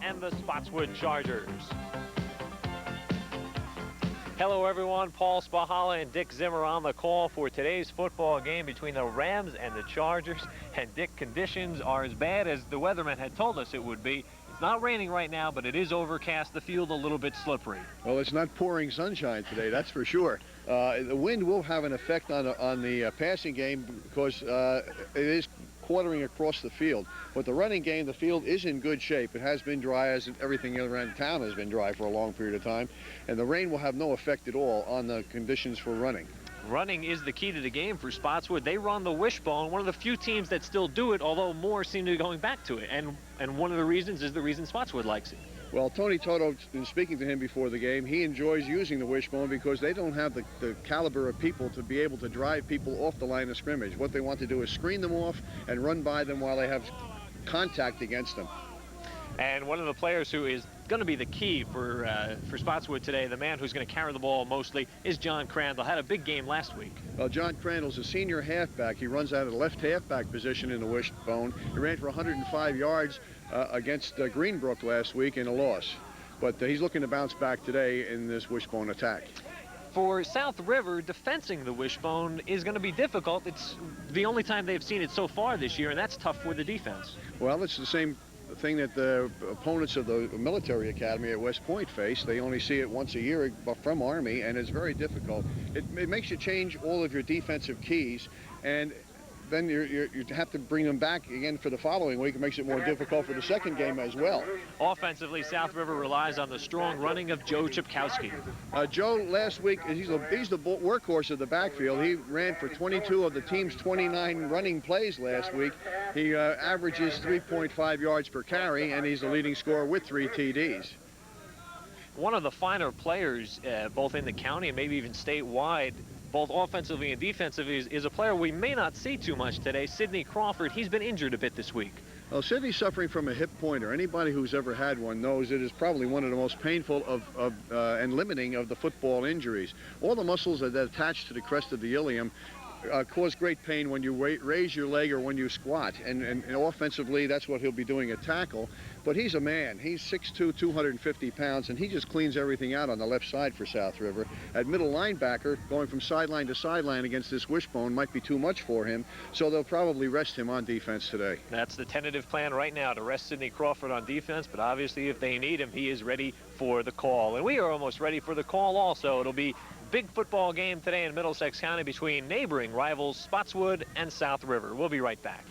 and the Spotswood Chargers. Hello everyone, Paul Spahala and Dick Zimmer on the call for today's football game between the Rams and the Chargers. And Dick, conditions are as bad as the weatherman had told us it would be. It's not raining right now, but it is overcast, the field a little bit slippery. Well, it's not pouring sunshine today, that's for sure. The wind will have an effect on the passing game because it is quartering across the field. But the running game, the field is in good shape. It has been dry, as everything around town has been dry for a long period of time. And the rain will have no effect at all on the conditions for running. Running is the key to the game for Spotswood. They run the wishbone, one of the few teams that still do it, although more seem to be going back to it. And one of the reasons is the reason Spotswood likes it. Well, Tony Toto, in speaking to him before the game, he enjoys using the wishbone because they don't have the caliber of people to be able to drive people off the line of scrimmage. What they want to do is screen them off and run by them while they have contact against them. And one of the players who is going to be the key for Spotswood today, the man who's going to carry the ball mostly, is John Crandall. Had a big game last week. Well, John Crandall's a senior halfback. He runs out of the left halfback position in the wishbone. He ran for 105 yards against Greenbrook last week in a loss. But he's looking to bounce back today in this wishbone attack. For South River, defensing the wishbone is going to be difficult. It's the only time they've seen it so far this year, and that's tough for the defense. Well, it's the same thing that the opponents of the military academy at West Point face. They only see it once a year from Army, and it's very difficult. It makes you change all of your defensive keys, and then you have to bring them back again for the following week. It makes it more difficult for the second game as well. Offensively, South River relies on the strong running of Joe Chipkowski. Joe, last week, he's the workhorse of the backfield. He ran for 22 of the team's 29 running plays last week. He averages 3.5 yards per carry, and he's the leading scorer with 3 TDs. One of the finer players, both in the county and maybe even statewide, both offensively and defensively, is a player we may not see too much today, Sidney Crawford. He's been injured a bit this week. Well, Sidney's suffering from a hip pointer. Anybody who's ever had one knows it is probably one of the most painful and limiting of the football injuries. All the muscles that attach to the crest of the ilium cause great pain when you raise your leg or when you squat. And offensively, that's what he'll be doing at tackle. But he's a man. He's 6'2", 250 pounds, and he just cleans everything out on the left side for South River. At middle linebacker, going from sideline to sideline against this wishbone might be too much for him, so they'll probably rest him on defense today. That's the tentative plan right now, to rest Sidney Crawford on defense, but obviously if they need him, he is ready for the call. And we are almost ready for the call also. It'll be big football game today in Middlesex County between neighboring rivals Spotswood and South River. We'll be right back.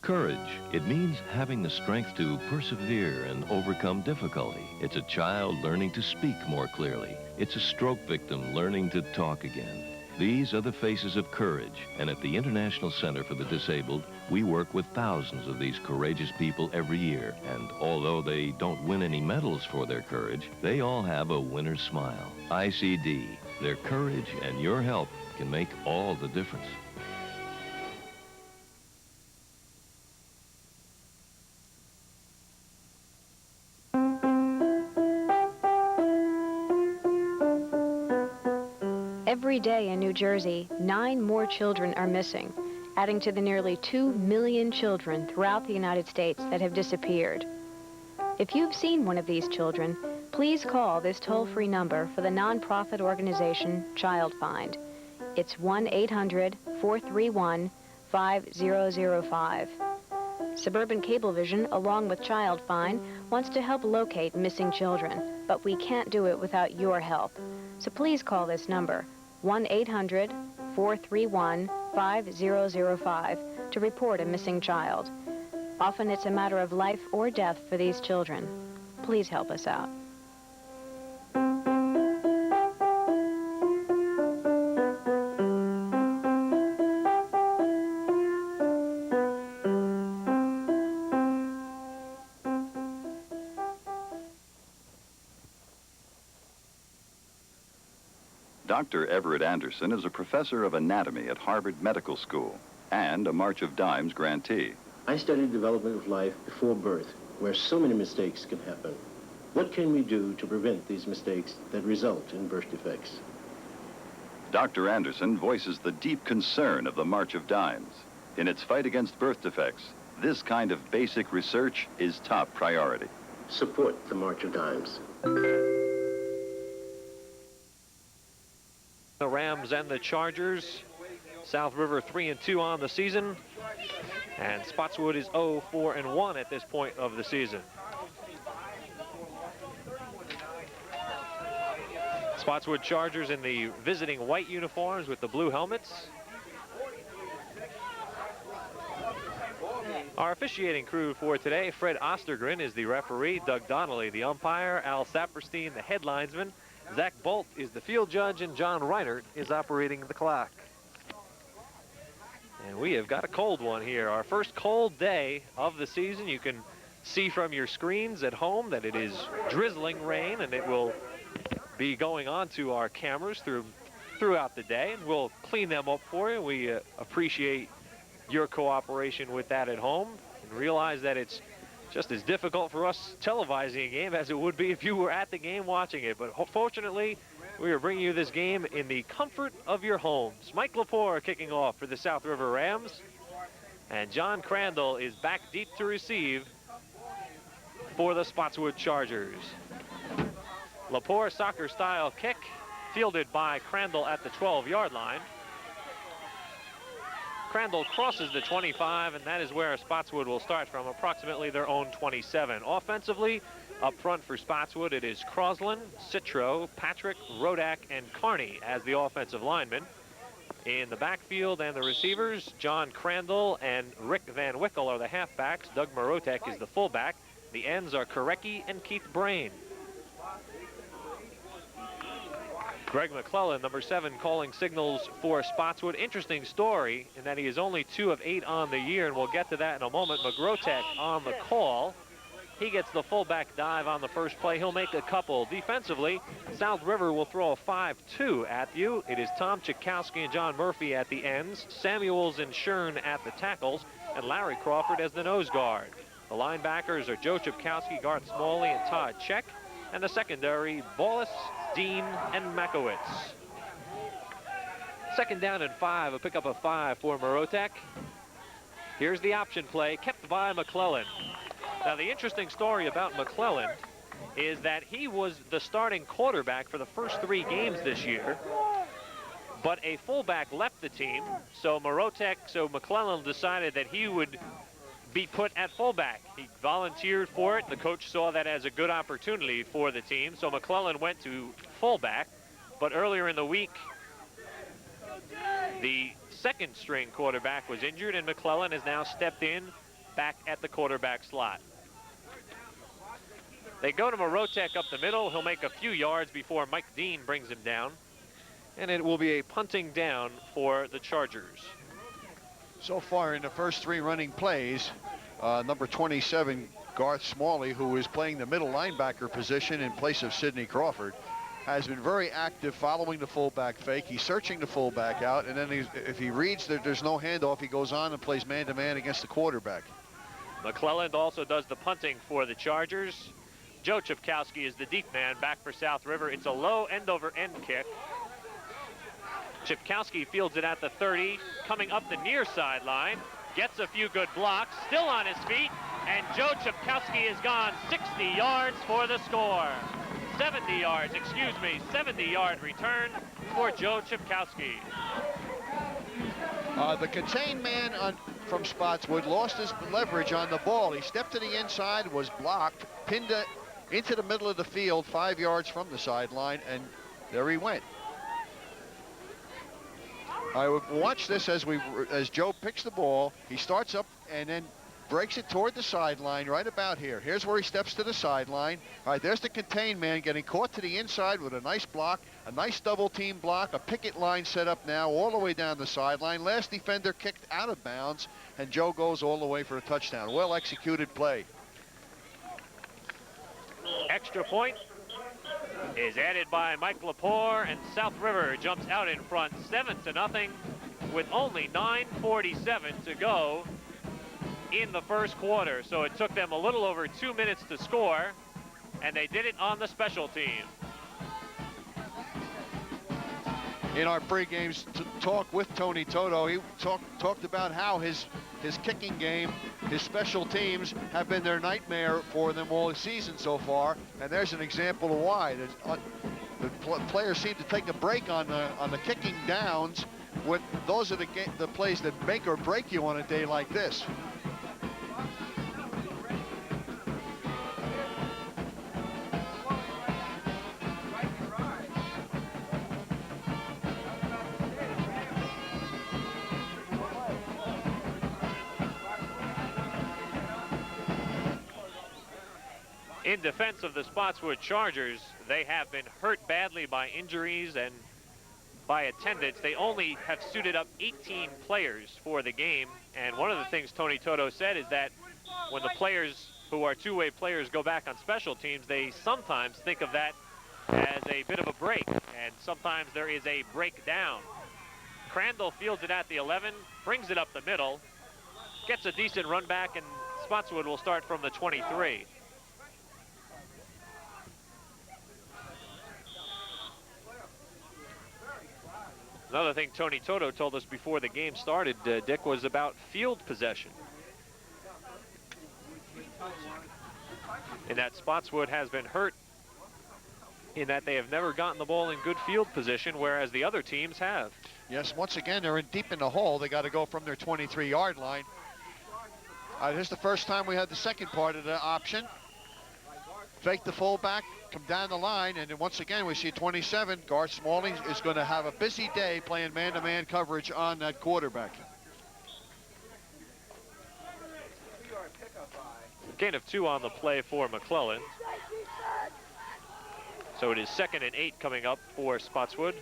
Courage. It means having the strength to persevere and overcome difficulty. It's a child learning to speak more clearly. It's a stroke victim learning to talk again. These are the faces of courage, and at the International Center for the Disabled, we work with thousands of these courageous people every year. And although they don't win any medals for their courage, they all have a winner's smile. ICD, their courage and your help can make all the difference. Every day in New Jersey, 9 more children are missing, adding to the nearly 2 million children throughout the United States that have disappeared. If you've seen one of these children, please call this toll-free number for the nonprofit organization Child Find. It's 1-800-431-5005. Suburban Cablevision, along with Child Find, wants to help locate missing children, but we can't do it without your help. So please call this number, 1-800-431-5005, to report a missing child. Often it's a matter of life or death for these children. Please help us out. Dr. Everett Anderson is a professor of anatomy at Harvard Medical School and a March of Dimes grantee. I studied development of life before birth, where so many mistakes can happen. What can we do to prevent these mistakes that result in birth defects? Dr. Anderson voices the deep concern of the March of Dimes. In its fight against birth defects, this kind of basic research is top priority. Support the March of Dimes. The Rams and the Chargers. South River 3-2 on the season. And Spotswood is 0-4-1 at this point of the season. Spotswood Chargers in the visiting white uniforms with the blue helmets. Our officiating crew for today: Fred Ostergren is the referee, Doug Donnelly the umpire, Al Saperstein the headlinesman, Zach Bolt is the field judge, and John Reinert is operating the clock. And we have got a cold one here. Our first cold day of the season. You can see from your screens at home that it is drizzling rain, and it will be going on to our cameras throughout the day, and we'll clean them up for you. We appreciate your cooperation with that at home, and realize that it's just as difficult for us televising a game as it would be if you were at the game watching it. But fortunately, we are bringing you this game in the comfort of your homes. Mike Lepore kicking off for the South River Rams, and John Crandall is back deep to receive for the Spotswood Chargers. Lepore soccer-style kick, fielded by Crandall at the 12-yard line. Crandall crosses the 25, and that is where Spotswood will start from, approximately their own 27. Offensively, up front for Spotswood, it is Crosland, Citro, Patrick, Rodak, and Carney as the offensive linemen. In the backfield and the receivers, John Crandall and Rick Van Wickel are the halfbacks. Doug Morotek is the fullback. The ends are Korecki and Keith Brain. Greg McClellan, number 7, calling signals for Spotswood. Interesting story in that he is only 2 of 8 on the year, and we'll get to that in a moment. McGrotek on the call. He gets the fullback dive on the first play. He'll make a couple. Defensively, South River will throw a 5-2 at you. It is Tom Chikowski and John Murphy at the ends, Samuels and Shern at the tackles, and Larry Crawford as the nose guard. The linebackers are Joe Chikowski, Garth Smalley, and Todd Check, and the secondary, Bolus, Dean, and Makowitz. Second down and 5, a pickup of 5 for Morotek. Here's the option play, kept by McClellan. Now, the interesting story about McClellan is that he was the starting quarterback for the first 3 games this year, but a fullback left the team, so McClellan decided that he would be put at fullback. He volunteered for it. The coach saw that as a good opportunity for the team, so McClellan went to fullback. But earlier in the week, the second string quarterback was injured, and McClellan has now stepped in back at the quarterback slot. They go to Morotek up the middle. He'll make a few yards before Mike Dean brings him down, and it will be a punting down for the Chargers. So far in the first 3 running plays, number 27, Garth Smalley, who is playing the middle linebacker position in place of Sidney Crawford, has been very active following the fullback fake. He's searching the fullback out, and then if he reads that there's no handoff, he goes on and plays man-to-man against the quarterback. McClellan also does the punting for the Chargers. Joe Chipkowski is the deep man back for South River. It's a low end-over-end kick. Chipkowski fields it at the 30, coming up the near sideline, gets a few good blocks, still on his feet, and Joe Chipkowski has gone 60 yards for the score. 70 yards, 70-yard return for Joe Chipkowski. The contained man from Spotswood lost his leverage on the ball. He stepped to the inside, was blocked, pinned into the middle of the field, 5 yards from the sideline, and there he went. I would watch this as Joe picks the ball. He starts up and then breaks it toward the sideline right about here. Here's where he steps to the sideline. All right, there's the contained man getting caught to the inside with a nice block, a nice double team block, a picket line set up now all the way down the sideline. Last defender kicked out of bounds, and Joe goes all the way for a touchdown. Well executed play. Extra point is added by Mike Lepore, and South River jumps out in front 7-0 with only 9:47 to go in the first quarter. So it took them a little over 2 minutes to score, and they did it on the special team. in our pregame talk with Tony Toto. He talked about how his kicking game, his special teams have been their nightmare for them all season so far, and there's an example of why. The players seem to take a break on the kicking downs. When those are the plays that make or break you on a day like this. In defense of the Spotswood Chargers, they have been hurt badly by injuries and by attendance. They only have suited up 18 players for the game, and one of the things Tony Toto said is that when the players who are two-way players go back on special teams, they sometimes think of that as a bit of a break, and sometimes there is a breakdown. Crandall fields it at the 11, brings it up the middle, gets a decent run back, and Spotswood will start from the 23. Another thing Tony Toto told us before the game started, Dick, was about field possession. In that Spotswood has been hurt in that they have never gotten the ball in good field position, whereas the other teams have. Yes, once again, they're deep in the hole. They got to go from their 23-yard line. This is the first time we had the second part of the option. Fake the fullback, come down the line, and then once again we see 27. Garth Smalley is going to have a busy day playing man-to-man coverage on that quarterback. Gain of 2 on the play for McClellan. So it is 2nd and 8 coming up for Spotswood.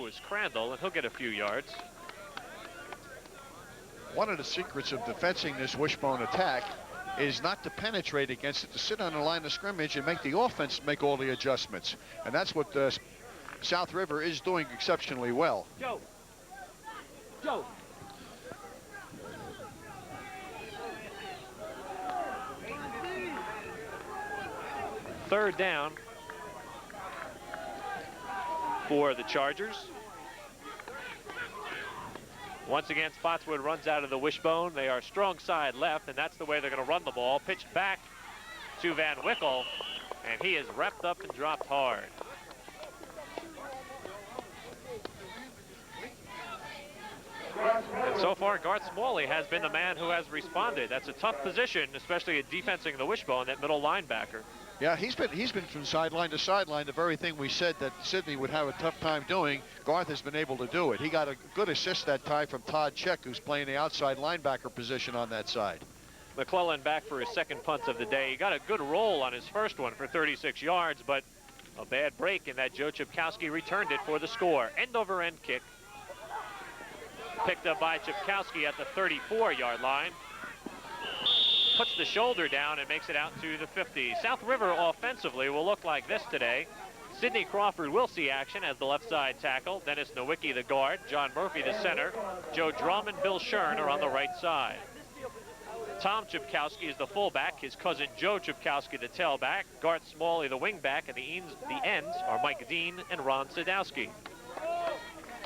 Was Crandall, and he'll get a few yards. One of the secrets of defending this wishbone attack is not to penetrate against it, to sit on the line of scrimmage and make the offense make all the adjustments. And that's what South River is doing exceptionally well. Joe. 3rd down for the Chargers. Once again, Spotswood runs out of the wishbone. They are strong side left, and that's the way they're going to run the ball. Pitched back to Van Wickle, and he is repped up and dropped hard. And so far, Garth Smalley has been the man who has responded. That's a tough position, especially at defensing the wishbone, that middle linebacker. Yeah, he's been from sideline to sideline, the very thing we said that Sydney would have a tough time doing. Garth has been able to do it. He got a good assist that time from Todd Check, who's playing the outside linebacker position on that side. McClellan back for his 2nd punt of the day. He got a good roll on his first one for 36 yards, but a bad break in that Joe Chipkowski returned it for the score. End-over-end kick. Picked up by Chipkowski at the 34-yard line. Puts the shoulder down and makes it out to the 50. South River offensively will look like this today. Sidney Crawford will see action as the left side tackle. Dennis Nowicki the guard. John Murphy the center. Joe Drum and Bill Shern are on the right side. Tom Chipkowski is the fullback. His cousin Joe Chipkowski the tailback. Garth Smalley the wingback. And the ends are Mike Dean and Ron Sadowski.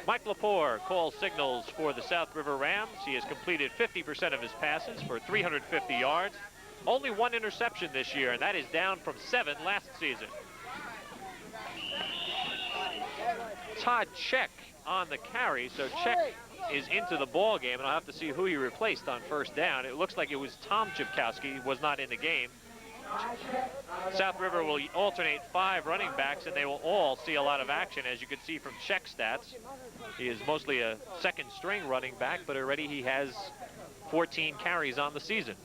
Mike Lepore calls signals for the South River Rams. He has completed 50% of his passes for 350 yards. Only 1 interception this year, and that is down from 7 last season. Todd Check on the carry, so Check is into the ball game, and I'll have to see who he replaced on 1st down. It looks like it was Tom Chipkowski, was not in the game. South River will alternate 5 running backs, and they will all see a lot of action, as you can see from Check stats. He is mostly a 2nd string running back, but already he has 14 carries on the season.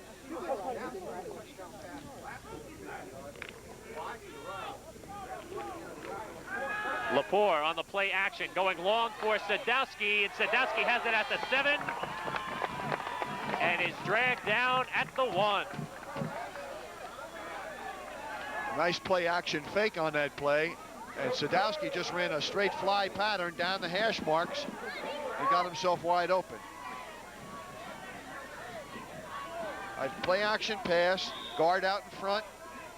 Lepore on the play action, going long for Sadowski, and Sadowski has it at the 7 and is dragged down at the 1. Nice play action fake on that play. And Sadowski just ran a straight fly pattern down the hash marks and got himself wide open. A play action pass, guard out in front,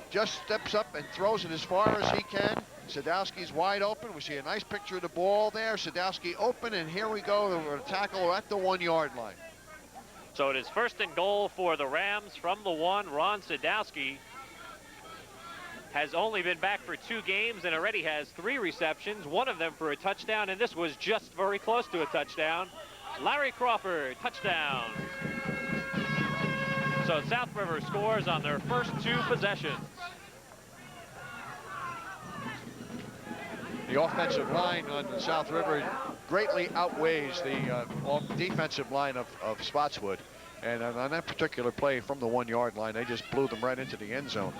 just steps up and throws it as far as he can. Sadowski's wide open. We see a nice picture of the ball there. Sadowski open, and here we go. We're tackle at the 1 yard line. So it is 1st and goal for the Rams from the 1. Ron Sadowski has only been back for 2 games and already has 3 receptions, one of them for a touchdown, and this was just very close to a touchdown. Larry Crawford, touchdown. So South River scores on their first 2 possessions. The offensive line on the South River greatly outweighs the defensive line of Spotswood. And on that particular play from the 1 yard line, they just blew them right into the end zone.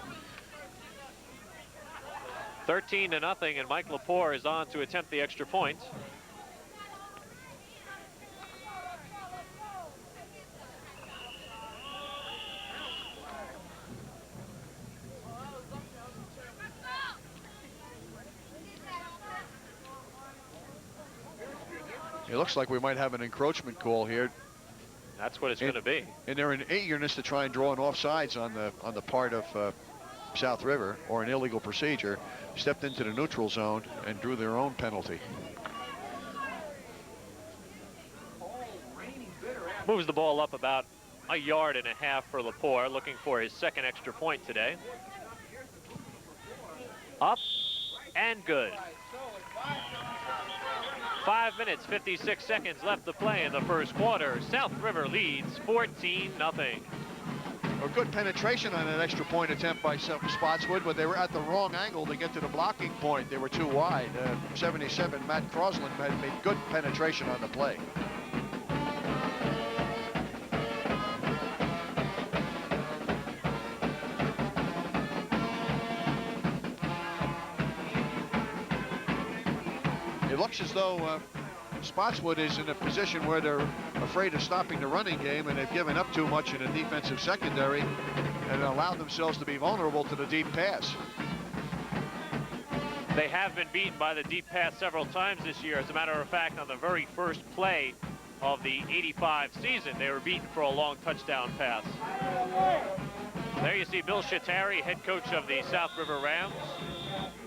13-0, and Mike Lepore is on to attempt the extra point. It looks like we might have an encroachment call here. That's what it's going to be. And they're in eagerness to try and draw an offsides on the part of South River, or an illegal procedure, stepped into the neutral zone and drew their own penalty. Moves the ball up about 1.5 yards for Lepore, looking for his 2nd extra point today. Up and good. 5 minutes, 56 seconds left to play in the first quarter. South River leads 14-0. A good penetration on an extra point attempt by Spotswood, but they were at the wrong angle to get to the blocking point. They were too wide. 77, Matt Crosland had made good penetration on the play. It looks as though Spotswood is in a position where they're afraid of stopping the running game, and they've given up too much in the defensive secondary and allowed themselves to be vulnerable to the deep pass. They have been beaten by the deep pass several times this year. As a matter of fact, on the very first play of the '85 season, they were beaten for a long touchdown pass. There you see Bill Shatari, head coach of the South River Rams,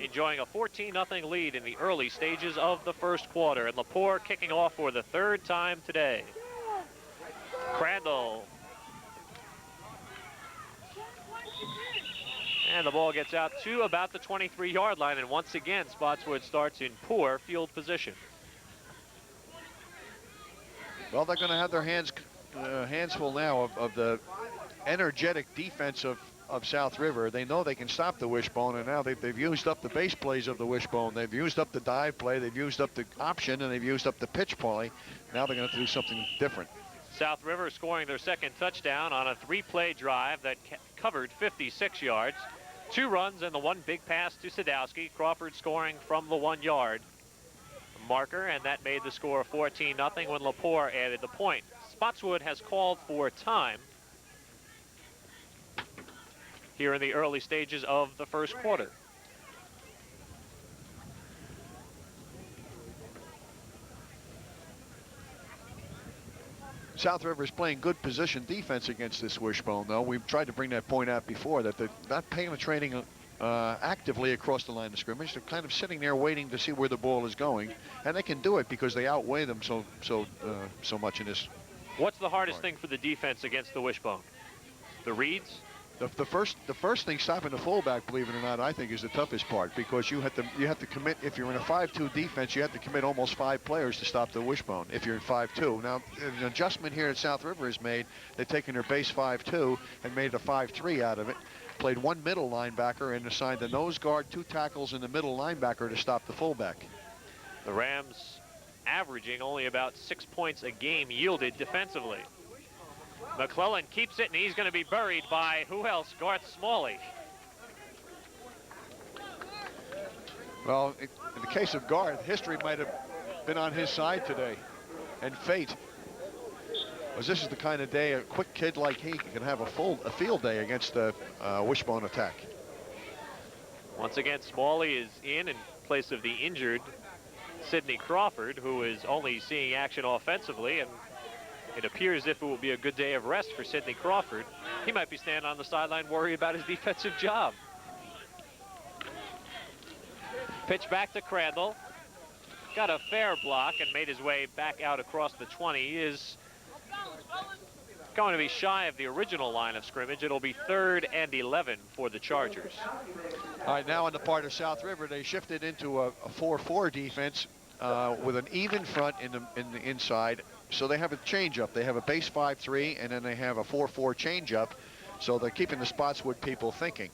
enjoying a 14-0 lead in the early stages of the first quarter. And Lepore kicking off for the 3rd time today. Crandall. And the ball gets out to about the 23-yard line. And once again, Spotswood starts in poor field position. Well, they're going to have their hands full now of the energetic defense of South River. They know they can stop the wishbone, and now they've used up the base plays of the wishbone. They've used up the dive play, they've used up the option, and they've used up the pitch play. Now they're going to have to do something different. South River scoring their 2nd touchdown on a 3-play drive that covered 56 yards. 2 runs and the 1 big pass to Sadowski. Crawford scoring from the 1 yard marker, and that made the score 14-0 when Lepore added the point. Spotswood has called for time here in the early stages of the first quarter. South River is playing good position defense against this wishbone, though. We've tried to bring that point out before, that they're not penetrating actively across the line of scrimmage. They're kind of sitting there waiting to see where the ball is going, and they can do it because they outweigh them so much in this. What's the hardest thing for the defense against the wishbone? The reads? The first thing stopping the fullback, believe it or not, I think is the toughest part, because you have to commit. If you're in a 5-2 defense, you have to commit almost 5 players to stop the wishbone. If you're in 5-2, now an adjustment here at South River is made. They've taken their base 5-2 and made a 5-3 out of it. Played 1 middle linebacker and assigned the nose guard, 2 tackles, and the middle linebacker to stop the fullback. The Rams averaging only about 6 points a game yielded defensively. McClellan keeps it, and he's going to be buried by, who else? Garth Smalley. Well, in the case of Garth, history might have been on his side today, and fate. Because this is the kind of day a quick kid like he can have a field day against the wishbone attack. Once again, Smalley is in and place of the injured Sidney Crawford, who is only seeing action offensively, and it appears as if it will be a good day of rest for Sidney Crawford. He might be standing on the sideline worried about his defensive job. Pitch back to Crandall. Got a fair block and made his way back out across the 20. He is going to be shy of the original line of scrimmage. It'll be 3rd and 11 for the Chargers. All right, now on the part of South River, they shifted into a 4-4 defense with an even front in the inside. So they have a change-up. They have a base 5-3, and then they have a 4-4 change-up. So they're keeping the Spotswood people thinking.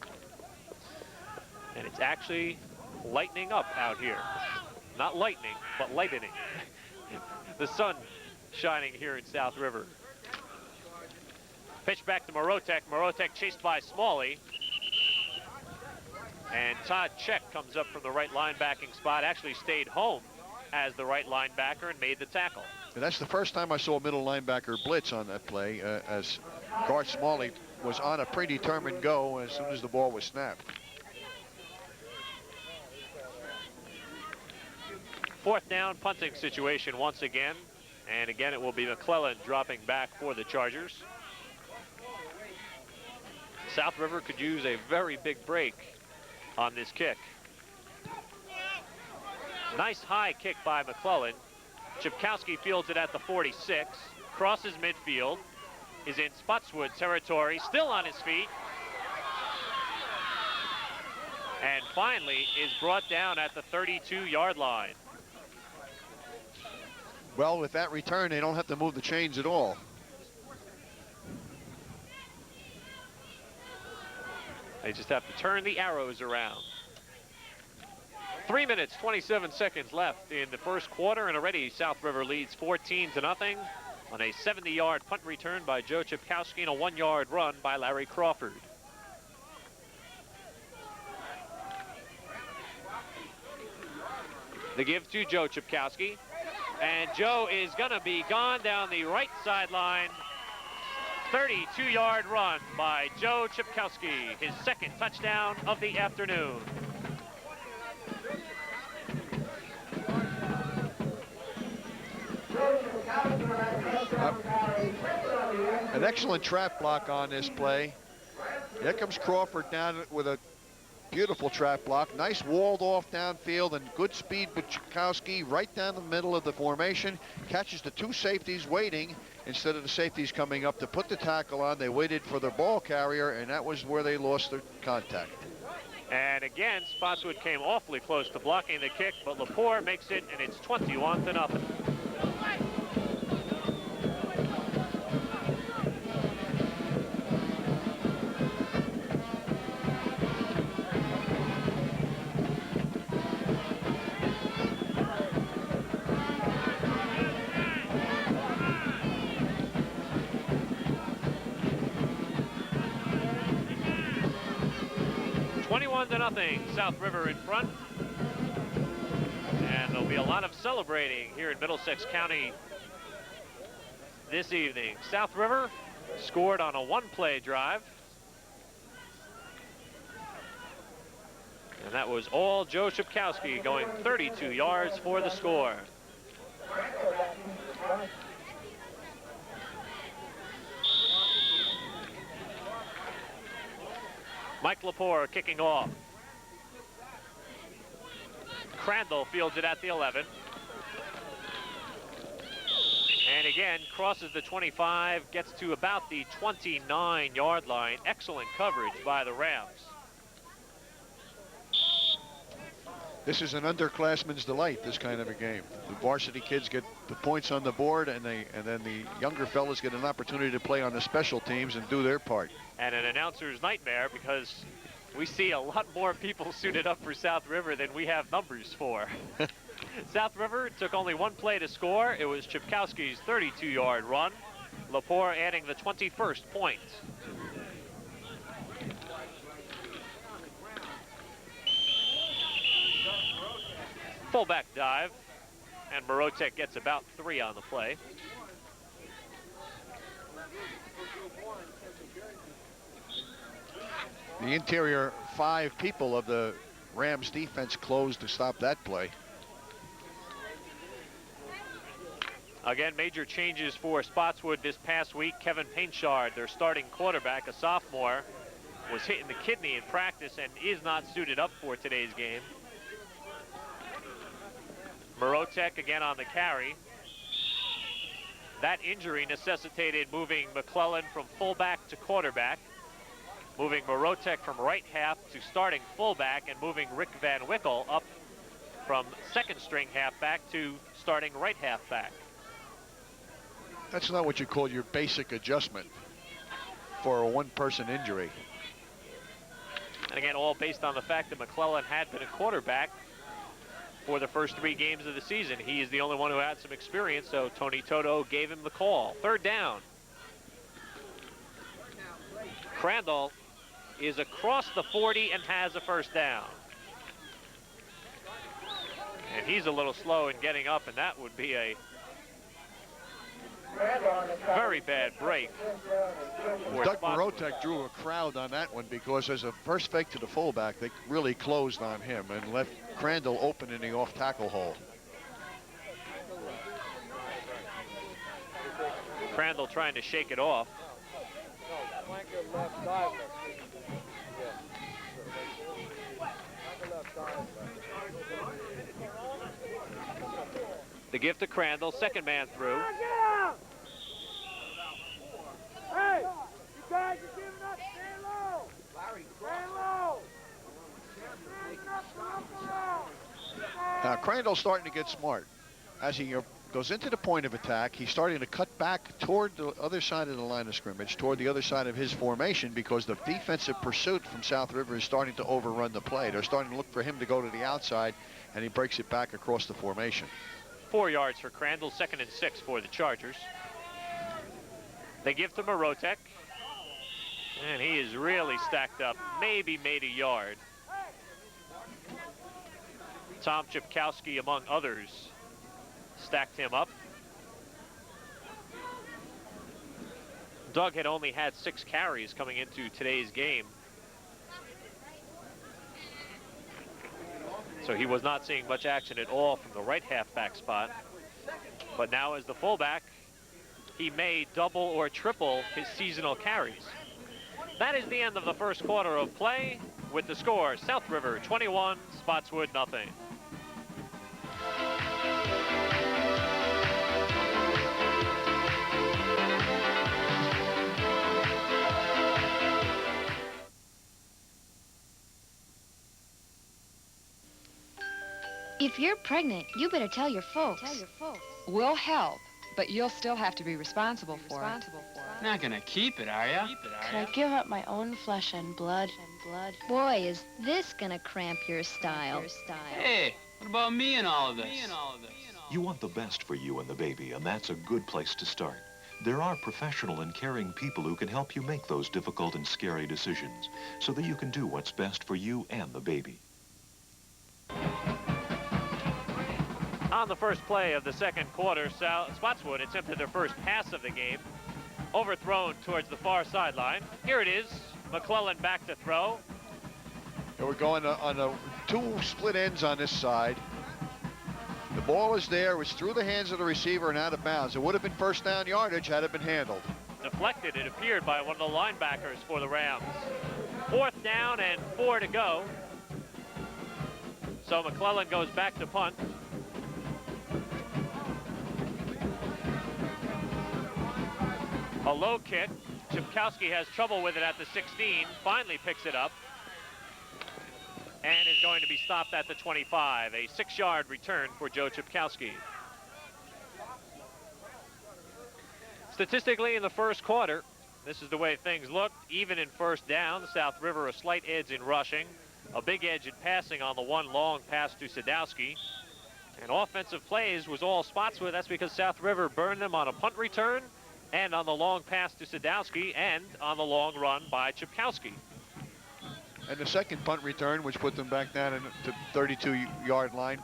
And it's actually lightening up out here. Not lightning, but lightening. The sun shining here in South River. Pitch back to Morotek. Morotek chased by Smalley. And Todd Check comes up from the right linebacking spot, actually stayed home as the right linebacker and made the tackle. And that's the first time I saw a middle linebacker blitz on that play, as Garth Smalley was on a predetermined go as soon as the ball was snapped. 4th down punting situation once again. And again, it will be McClellan dropping back for the Chargers. South River could use a very big break on this kick. Nice high kick by McClellan. Chipkowski fields it at the 46, crosses midfield, is in Spotswood territory, still on his feet, and finally is brought down at the 32-yard line. Well, with that return, they don't have to move the chains at all. They just have to turn the arrows around. 3 minutes, 27 seconds left in the first quarter, and already South River leads 14-0 on a 70-yard punt return by Joe Chipkowski and a 1-yard run by Larry Crawford. The give to Joe Chipkowski, and Joe is going to be gone down the right sideline. 32-yard run by Joe Chipkowski, his 2nd touchdown of the afternoon. An excellent trap block on this play. Here comes Crawford down with a beautiful trap block. Nice walled off downfield and good speed with Chipkowski right down the middle of the formation. Catches the 2 safeties waiting instead of the safeties coming up to put the tackle on. They waited for their ball carrier, and that was where they lost their contact. And again, Spotswood came awfully close to blocking the kick, but Lepore makes it, and it's 21-0. South River in front. And there'll be a lot of celebrating here in Middlesex County this evening. South River scored on a 1-play drive. And that was all Joe Chipkowski, going 32 yards for the score. Mike Lepore kicking off. Crandall fields it at the 11. And again, crosses the 25, gets to about the 29-yard line. Excellent coverage by the Rams. This is an underclassman's delight, this kind of a game. The varsity kids get the points on the board, and then the younger fellas get an opportunity to play on the special teams and do their part. And an announcer's nightmare, because we see a lot more people suited up for South River than we have numbers for. South River took only 1 play to score. It was Chipkowski's 32-yard run. Lepore adding the 21st point. Fullback dive, and Morotek gets about 3 on the play. The interior 5 people of the Rams defense closed to stop that play. Again, major changes for Spotswood this past week. Kevin Painchard, their starting quarterback, a sophomore, was hit in the kidney in practice and is not suited up for today's game. Morotek again on the carry. That injury necessitated moving McClellan from fullback to quarterback, moving Morotek from right half to starting fullback, and moving Rick Van Wickle up from second string halfback to starting right halfback. That's not what you call your basic adjustment for a one-person injury. And again, all based on the fact that McClellan had been a quarterback for the first 3 games of the season. He is the only one who had some experience, so Tony Toto gave him the call. Third down. Crandall is across the 40 and has a first down. And he's a little slow in getting up, and that would be a very bad break. Doug Morotek drew a crowd on that one because as a first fake to the fullback, they really closed on him and left Crandall open in the off-tackle hole. Crandall trying to shake it off. The give to Crandall, second man through. Hey, you guys are giving up. Stand low. Stand low. Now, Crandall's starting to get smart. As he goes into the point of attack, he's starting to cut back toward the other side of the line of scrimmage, toward the other side of his formation, because the defensive pursuit from South River is starting to overrun the play. They're starting to look for him to go to the outside, and he breaks it back across the formation. 4 yards for Crandall, 2nd and 6 for the Chargers. They give to Morotek, and he is really stacked up, maybe made a yard. Tom Chipkowski, among others, stacked him up. Doug had only had 6 carries coming into today's game, so he was not seeing much action at all from the right halfback spot. But now as the fullback, he may double or triple his seasonal carries. That is the end of the first quarter of play, with the score South River 21, Spotswood nothing. If you're pregnant, you better tell your folks. We'll help, but you'll still have to be responsible for it. Not gonna keep it, are ya? Could I give up my own flesh and blood? Boy, is this gonna cramp your style. Hey, what about me and all of this? You want the best for you and the baby, and that's a good place to start. There are professional and caring people who can help you make those difficult and scary decisions so that you can do what's best for you and the baby. On the first play of the second quarter, Spotswood attempted their first pass of the game, overthrown towards the far sideline. Here it is, McClellan back to throw. And we're going on 2 split ends on this side. The ball is there, it's through the hands of the receiver and out of bounds. It would have been first down yardage had it been handled. Deflected, it appeared, by one of the linebackers for the Rams. 4th down and 4 to go. So McClellan goes back to punt. A low kick. Chipkowski has trouble with it at the 16, finally picks it up, and is going to be stopped at the 25. A 6-yard return for Joe Chipkowski. Statistically, in the first quarter, this is the way things looked. Even in first down, South River a slight edge in rushing, a big edge in passing on the one long pass to Sadowski. And offensive plays was all Spotswood. That's because South River burned them on a punt return, and on the long pass to Sadowski, and on the long run by Chipkowski. And the second punt return, which put them back down to the 32-yard line.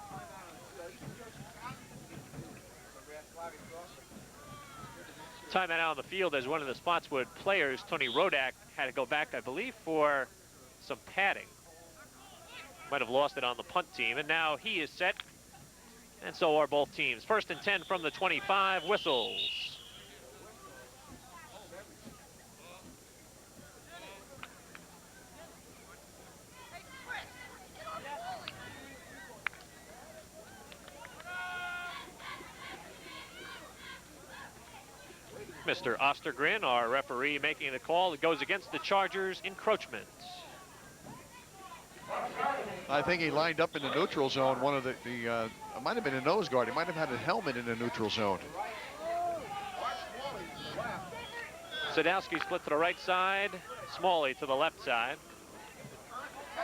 Timeout out on the field as one of the Spotswood players, Tony Rodak, had to go back, I believe, for some padding. Might have lost it on the punt team, and now he is set, and so are both teams. 1st and 10 from the 25, whistles. Mr. Ostergren, our referee, making the call that goes against the Chargers' encroachment. I think he lined up in the neutral zone. One of it might have been a nose guard. He might have had a helmet in the neutral zone. Sadowski split to the right side, Smalley to the left side.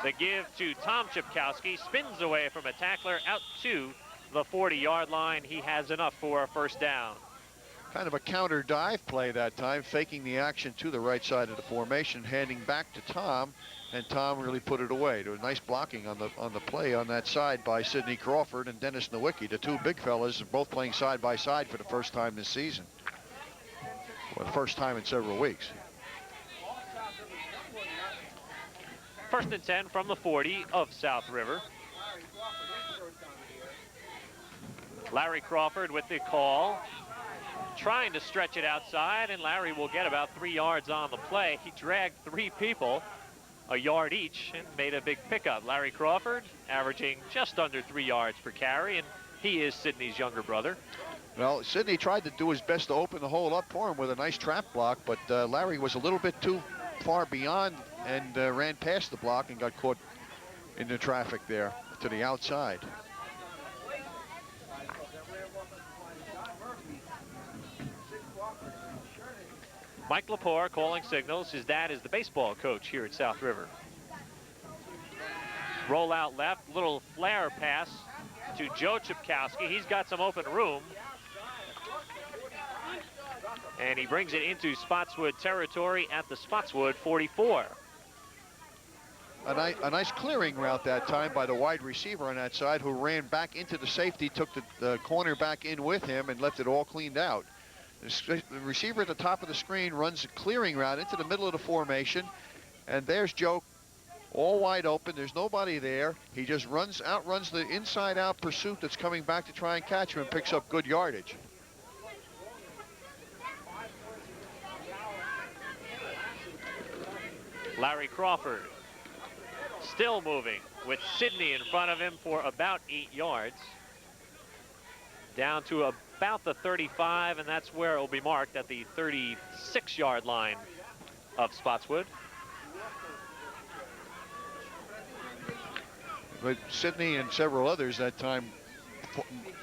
The give to Tom Chipkowski, spins away from a tackler out to the 40-yard line. He has enough for a first down. Kind of a counter dive play that time, faking the action to the right side of the formation, handing back to Tom, and Tom really put it away. There was nice blocking on the play on that side by Sidney Crawford and Dennis Nowicki. The two big fellas are both playing side by side for the first time this season. Well, the first time in several weeks. 1st and 10 from the 40 of South River. Larry Crawford with the call, trying to stretch it outside, and Larry will get about 3 yards on the play. He dragged 3 people a yard each and made a big pickup. Larry Crawford averaging just under 3 yards per carry, and he is Sidney's younger brother. Well, Sidney tried to do his best to open the hole up for him with a nice trap block, but Larry was a little bit too far beyond and ran past the block and got caught in the traffic there to the outside. Mike Lepore calling signals. His dad is the baseball coach here at South River. Roll out left, little flare pass to Joe Chipkowski. He's got some open room. And he brings it into Spotswood territory at the Spotswood 44. A nice clearing route that time by the wide receiver on that side, who ran back into the safety, took the corner back in with him and left it all cleaned out. The receiver at the top of the screen runs a clearing route into the middle of the formation, and there's Joe all wide open. There's nobody there. He just outruns the inside-out pursuit that's coming back to try and catch him and picks up good yardage. Larry Crawford still moving with Sidney in front of him for about 8 yards. Down to about the 35, and that's where it will be marked at the 36-yard line of Spotswood. But Sidney and several others that time,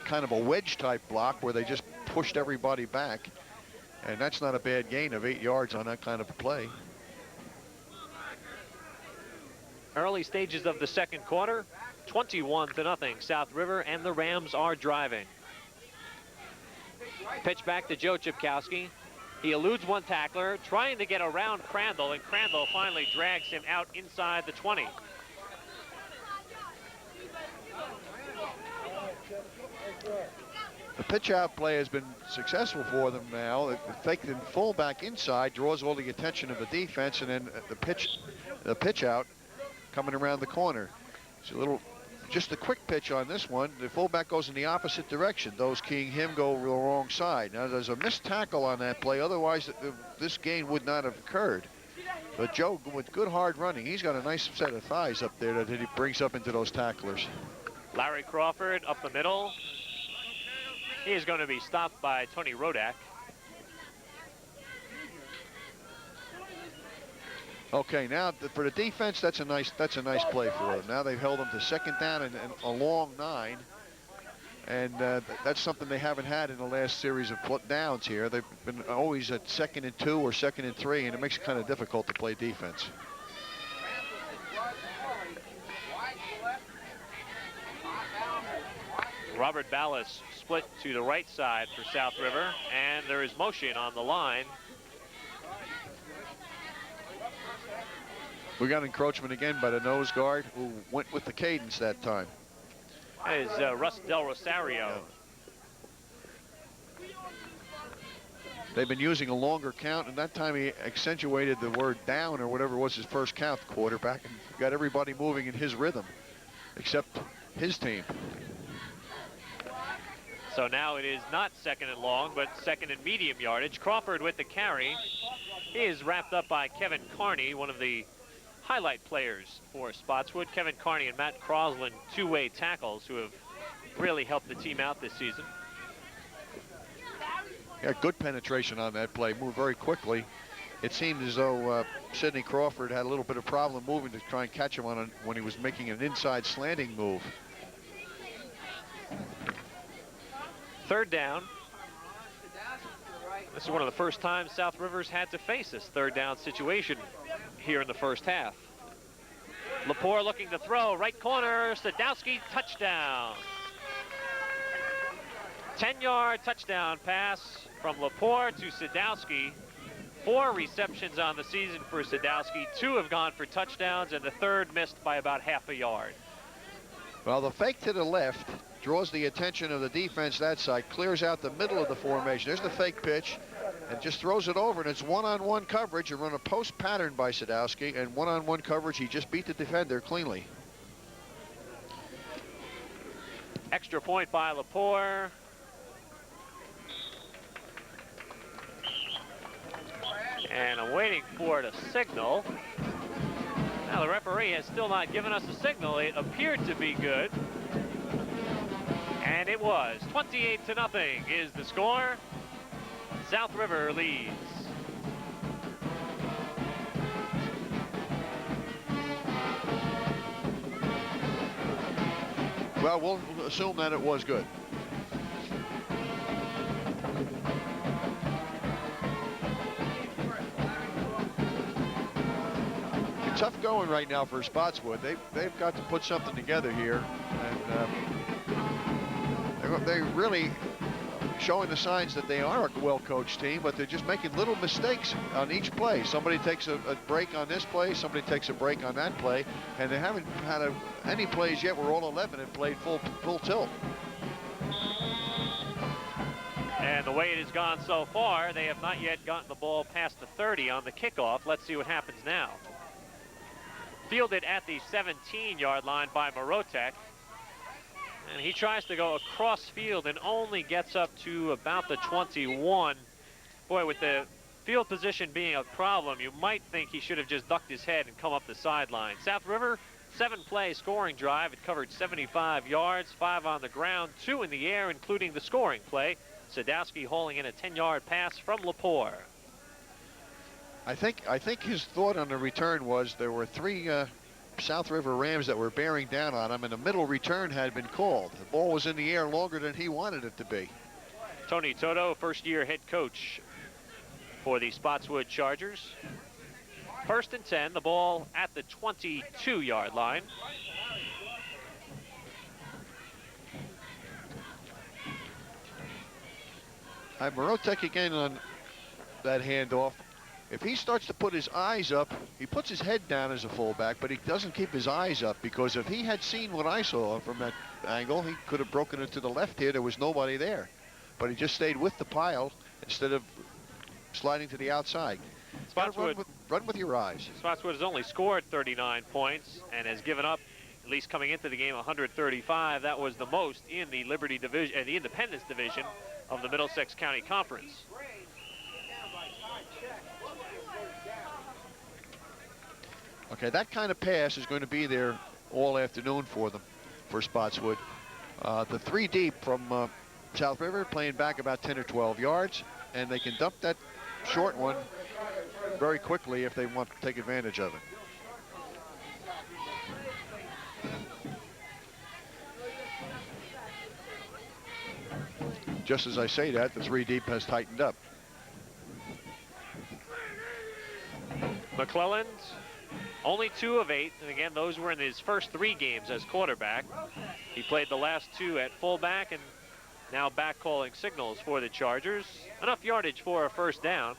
kind of a wedge type block where they just pushed everybody back, and that's not a bad gain of 8 yards on that kind of a play. Early stages of the second quarter, 21-0 South River, and the Rams are driving. Pitch back to Joe Chipkowski. He eludes one tackler, trying to get around Crandall, and Crandall finally drags him out inside the 20. The pitch out play has been successful for them now. The fake and fullback inside draws all the attention of the defense, and then the pitch out coming around the corner. It's just a quick pitch on this one. The fullback goes in the opposite direction. Those keying him go the wrong side. Now there's a missed tackle on that play. Otherwise, this gain would not have occurred. But Joe, with good hard running, he's got a nice set of thighs up there that he brings up into those tacklers. Larry Crawford up the middle. He is going to be stopped by Tony Rodak. Okay, now for the defense, that's a nice play for them. Now they've held them to second down and a long 9, and that's something they haven't had in the last series of downs here. They've been always at 2nd and 2 or 2nd and 3, and it makes it kind of difficult to play defense. Robert Ballas split to the right side for South River, and there is motion on the line. We got encroachment again by the nose guard, who went with the cadence that time. That is Russ Del Rosario. Yeah. They've been using a longer count, and that time he accentuated the word down or whatever was his first count, the quarterback, and got everybody moving in his rhythm. except his team. So now it is not second and long, but second and medium yardage. Crawford with the carry. He is wrapped up by Kevin Carney, one of the highlight players for Spotswood. Kevin Carney and Matt Crosland, two-way tackles who have really helped the team out this season. Got good penetration on that play, moved very quickly. It seemed as though Sidney Crawford had a little bit of problem moving to try and catch him on when he was making an inside slanting move. Third down. This is one of the first times South Rivers had to face this third down situation here in the first half. Lepore looking to throw, right corner, Sadowski, touchdown. 10-yard touchdown pass from Lepore to Sadowski. 4 receptions on the season for Sadowski. 2 have gone for touchdowns, and the third missed by about half a yard. Well, the fake to the left draws the attention of the defense that side, clears out the middle of the formation. There's the fake pitch, and just throws it over, and it's one-on-one coverage. You run a post pattern by Sadowski, and one-on-one coverage, he just beat the defender cleanly. Extra point by Lepore. And I'm waiting for the signal. Now the referee has still not given us a signal. It appeared to be good. And it was. 28-0 is the score. South River leads. Well, we'll assume that it was good. Tough going right now for Spotswood. They've got to put something together here, and they're really showing the signs that they are a well-coached team, but they're just making little mistakes on each play. Somebody takes a break on this play, somebody takes a break on that play, and they haven't had any plays yet where all 11 have played full tilt. And the way it has gone so far, they have not yet gotten the ball past the 30 on the kickoff. Let's see what happens now. Fielded at the 17-yard line by Morotek. And he tries to go across field and only gets up to about the 21. Boy, with the field position being a problem, you might think he should have just ducked his head and come up the sideline. South River, 7-play scoring drive. It covered 75 yards, 5 on the ground, 2 in the air, including the scoring play. Sadowski hauling in a 10-yard pass from Lepore. I think his thought on the return was there were 3 South River Rams that were bearing down on him, and the middle return had been called. The ball was in the air longer than he wanted it to be. Tony Toto, first-year head coach for the Spotswood Chargers. 1st and 10, the ball at the 22-yard line. Morotek again on that handoff. If he starts to put his eyes up, he puts his head down as a fullback, but he doesn't keep his eyes up, because if he had seen what I saw from that angle, he could have broken it to the left here. There was nobody there, but he just stayed with the pile instead of sliding to the outside. Spotswood, run with your eyes. Spotswood has only scored 39 points and has given up, at least coming into the game, 135. That was the most in the Liberty Division, the Independence Division of the Middlesex County Conference. Okay, that kind of pass is going to be there all afternoon for them, for Spotswood. The 3 deep from South River playing back about 10 or 12 yards, and they can dump that short one very quickly if they want to take advantage of it. Just as I say that, the 3 deep has tightened up. McClelland, only 2 of 8, and again, those were in his first 3 games as quarterback. He played the last 2 at fullback and now back calling signals for the Chargers. Enough yardage for a first down,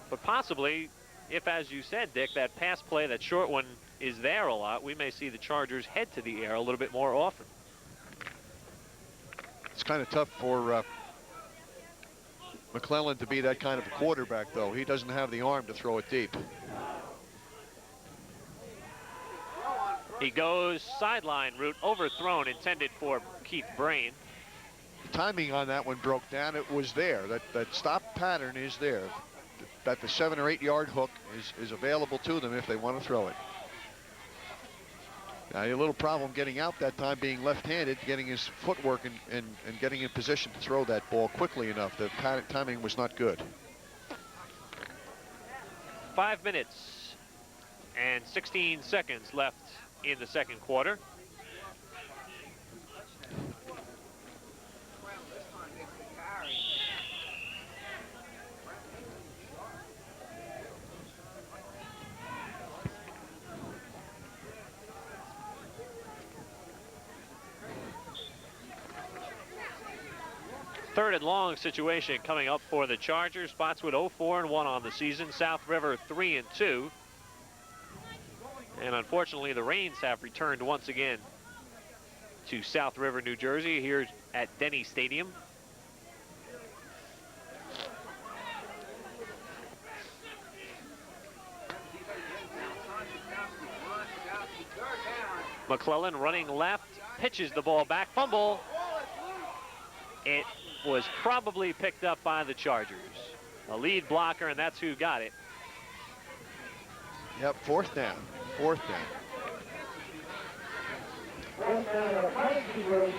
but possibly, if, as you said, Dick, that pass play, that short one, is there a lot, we may see the Chargers head to the air a little bit more often. It's kind of tough for McClelland to be that kind of a quarterback, though. He doesn't have the arm to throw it deep. He goes sideline route, overthrown, intended for Keith Brain. The timing on that one broke down. It was there. That stop pattern is there. That the 7 or 8 yard hook is available to them if they want to throw it. Now, a little problem getting out that time, being left-handed, getting his footwork and getting in position to throw that ball quickly enough. The timing was not good. 5 minutes and 16 seconds left in the second quarter. Third and long situation coming up for the Chargers. Spotswood 0-4-1 on the season. South River 3-2. And unfortunately, the rains have returned once again to South River, New Jersey, here at Denny Stadium. McClellan running left, pitches the ball back, fumble. It was probably picked up by the Chargers. A lead blocker, and that's who got it. Yep, fourth down.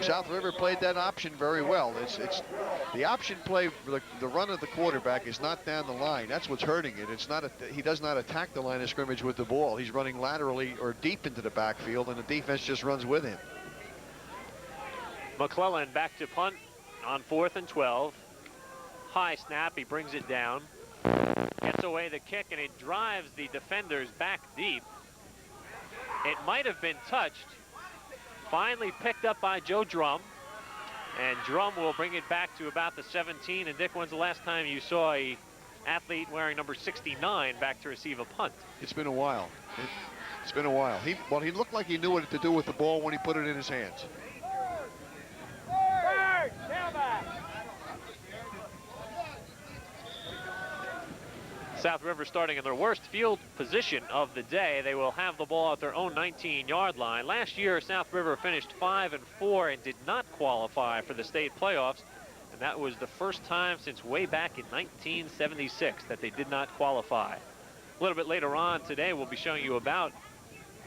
South River played that option very well. It's the option play, the run of the quarterback is not down the line. That's what's hurting it. It's not he does not attack the line of scrimmage with the ball. He's running laterally or deep into the backfield, and the defense just runs with him. McClellan back to punt on 4th and 12. High snap, he brings it down. Gets away the kick, and it drives the defenders back deep. It might have been touched. Finally picked up by Joe Drum. And Drum will bring it back to about the 17. And Dick, when's the last time you saw a athlete wearing number 69 back to receive a punt? It's been a while. It's been a while. He looked like he knew what to do with the ball when he put it in his hands. South River starting in their worst field position of the day. They will have the ball at their own 19-yard line. Last year, South River finished 5-4 and did not qualify for the state playoffs. And that was the first time since way back in 1976 that they did not qualify. A little bit later on today, we'll be showing you about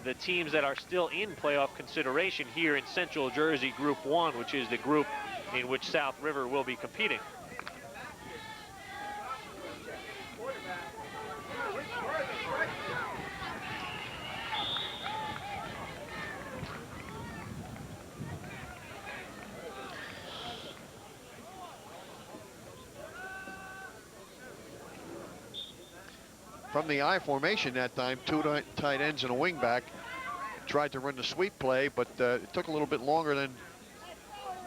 the teams that are still in playoff consideration here in Central Jersey Group 1, which is the group in which South River will be competing. From the I formation that time, 2 tight ends and a wingback tried to run the sweep play, but it took a little bit longer than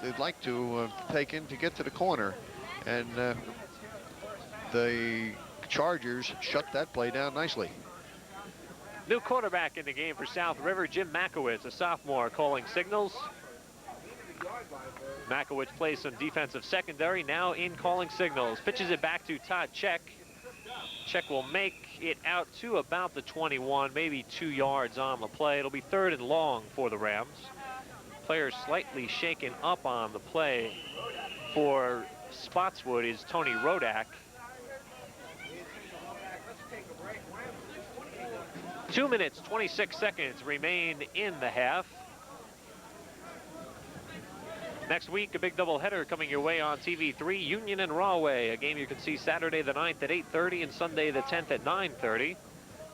they'd like to take in to get to the corner. And the Chargers shut that play down nicely. New quarterback in the game for South River, Jim Makowitz, a sophomore, calling signals. Makowitz plays some defensive secondary, now in calling signals. Pitches it back to Todd Check. Check will make it out to about the 21, maybe 2 yards on the play. It'll be 3rd and long for the Rams. Players slightly shaken up on the play for Spotswood is Tony Rodak. 2 minutes, 26 seconds remain in the half. Next week, a big doubleheader coming your way on TV3, Union and Rahway, a game you can see Saturday the 9th at 8:30 and Sunday the 10th at 9:30.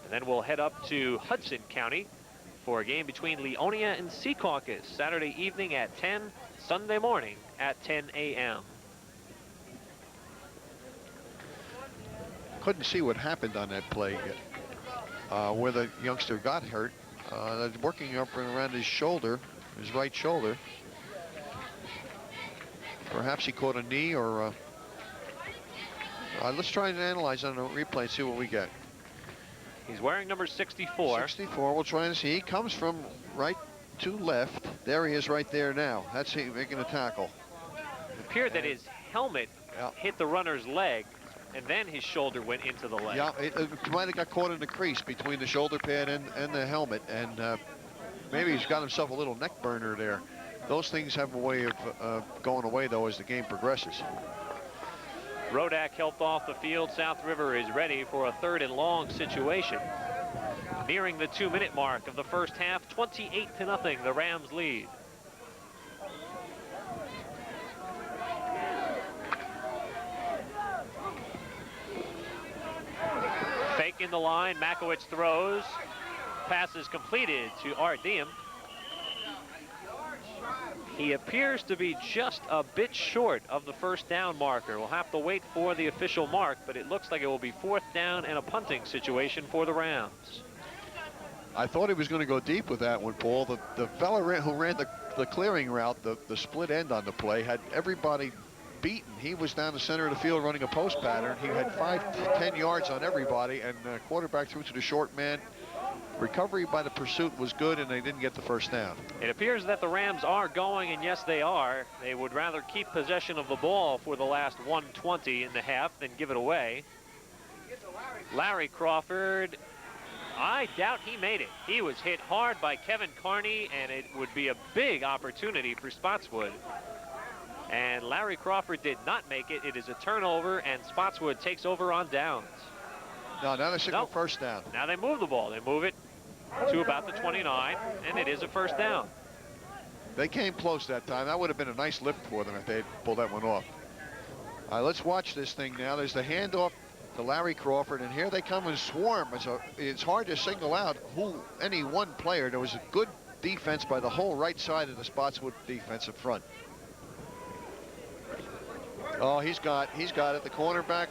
And then we'll head up to Hudson County for a game between Leonia and Secaucus, Saturday evening at 10, Sunday morning at 10 a.m. Couldn't see what happened on that play where the youngster got hurt. Working up and around his shoulder, his right shoulder. Perhaps he caught a knee or let's try and analyze on the replay and see what we get. He's wearing number 64. 64, we'll try and see. He comes from right to left. There he is right there now. That's him making a tackle. It appeared that his helmet hit the runner's leg, and then his shoulder went into the leg. Yeah, it might have got caught in the crease between the shoulder pad and the helmet, and maybe he's got himself a little neck burner there. Those things have a way of going away, though, as the game progresses. Rodak helped off the field. South River is ready for a 3rd and long situation. Nearing the 2-minute mark of the first half, 28-0, the Rams lead. Fake in the line, Makowicz throws. Pass is completed to Art Diem. He appears to be just a bit short of the first down marker. We'll have to wait for the official mark, but it looks like it will be 4th down and a punting situation for the Rams. I thought he was going to go deep with that one, Paul. The fella who ran the clearing route, the split end on the play, had everybody beaten. He was down the center of the field running a post pattern. He had 5 to 10 yards on everybody, and quarterback threw to the short man. Recovery by the pursuit was good, and they didn't get the first down. It appears that the Rams are going, and yes, they are. They would rather keep possession of the ball for the last 1:20 in the half than give it away. Larry Crawford, I doubt he made it. He was hit hard by Kevin Carney, and it would be a big opportunity for Spotswood. And Larry Crawford did not make it. It is a turnover, and Spotswood takes over on downs. No, now they signal first down. Now they move the ball. They move it to about the 29, and it is a first down. They came close that time. That would have been a nice lift for them if they had pulled that one off. All right, let's watch this thing now. There's the handoff to Larry Crawford, and here they come in swarm. It's hard to single out any one player. There was a good defense by the whole right side of the Spotswood defensive front. Oh, he's got it. The cornerback.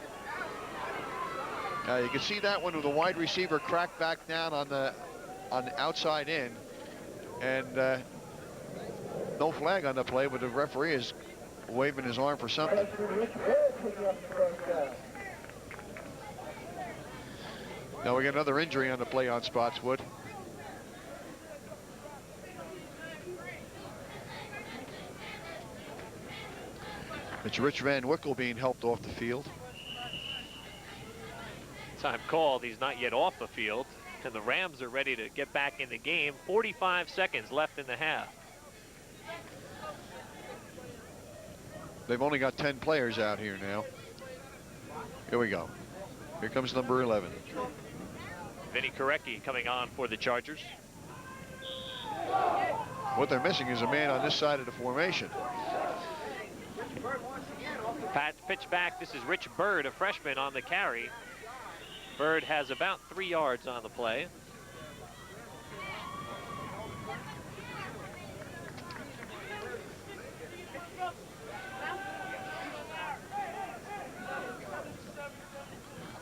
You can see that one with the wide receiver cracked back down on the outside in, and no flag on the play, but the referee is waving his arm for something. Now we got another injury on the play on Spotswood. It's Rich Van Wickle being helped off the field. Time called. He's not yet off the field, and the Rams are ready to get back in the game. 45 seconds left in the half. They've only got 10 players out here now. Here we go. Here comes number 11. Vinny Korecki coming on for the Chargers. What they're missing is a man on this side of the formation. Pat pitch back. This is Rich Bird, a freshman, on the carry. Bird has about 3 yards on the play.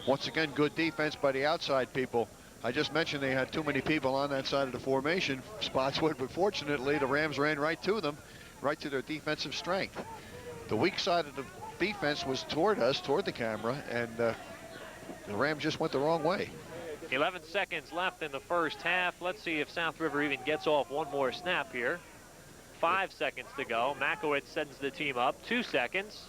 Once again, good defense by the outside people. I just mentioned they had too many people on that side of the formation, Spotswood, but fortunately the Rams ran right to them, right to their defensive strength. The weak side of the defense was toward us, toward the camera, and the Rams just went the wrong way. 11 seconds left in the first half. Let's see if South River even gets off one more snap here. 5 seconds to go. Makowicz sends the team up. 2 seconds.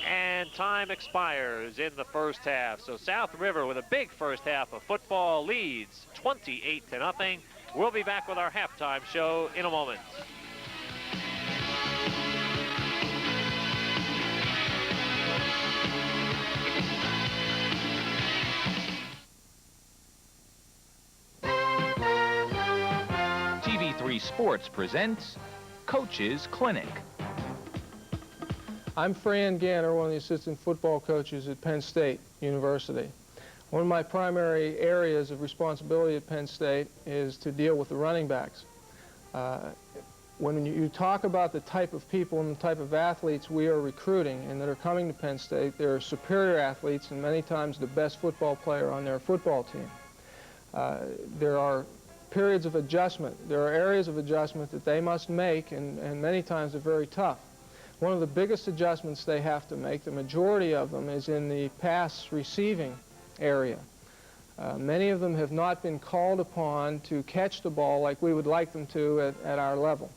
And time expires in the first half. So South River, with a big first half of football, leads 28-0. We'll be back with our halftime show in a moment. TV3 Sports presents Coach's Clinic. I'm Fran Ganner, one of the assistant football coaches at Penn State University. One of my primary areas of responsibility at Penn State is to deal with the running backs. When you talk about the type of people and the type of athletes we are recruiting and that are coming to Penn State, they're superior athletes and many times the best football player on their football team. There are periods of adjustment. There are areas of adjustment that they must make, and many times they're very tough. One of the biggest adjustments they have to make, the majority of them, is in the pass receiving area. Many of them have not been called upon to catch the ball like we would like them to at our level.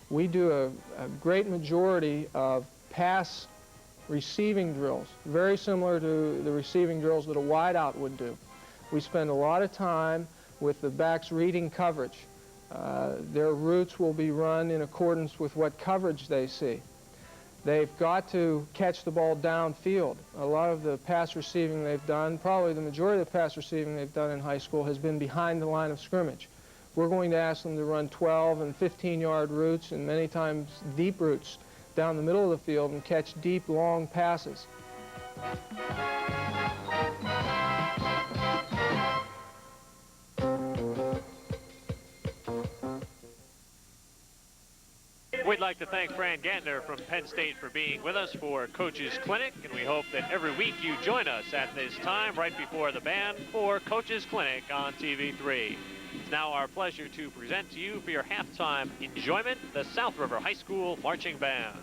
We do a great majority of pass receiving drills, very similar to the receiving drills that a wideout would do. We spend a lot of time with the backs reading coverage. Their routes will be run in accordance with what coverage they see. They've got to catch the ball downfield. A lot of the pass receiving they've done, probably the majority of the pass receiving they've done in high school, has been behind the line of scrimmage. We're going to ask them to run 12 and 15-yard routes and many times deep routes down the middle of the field and catch deep, long passes. We'd like to thank Fran Gantner from Penn State for being with us for Coach's Clinic, and we hope that every week you join us at this time right before the band for Coach's Clinic on TV3. It's now our pleasure to present to you for your halftime enjoyment the South River High School Marching Band.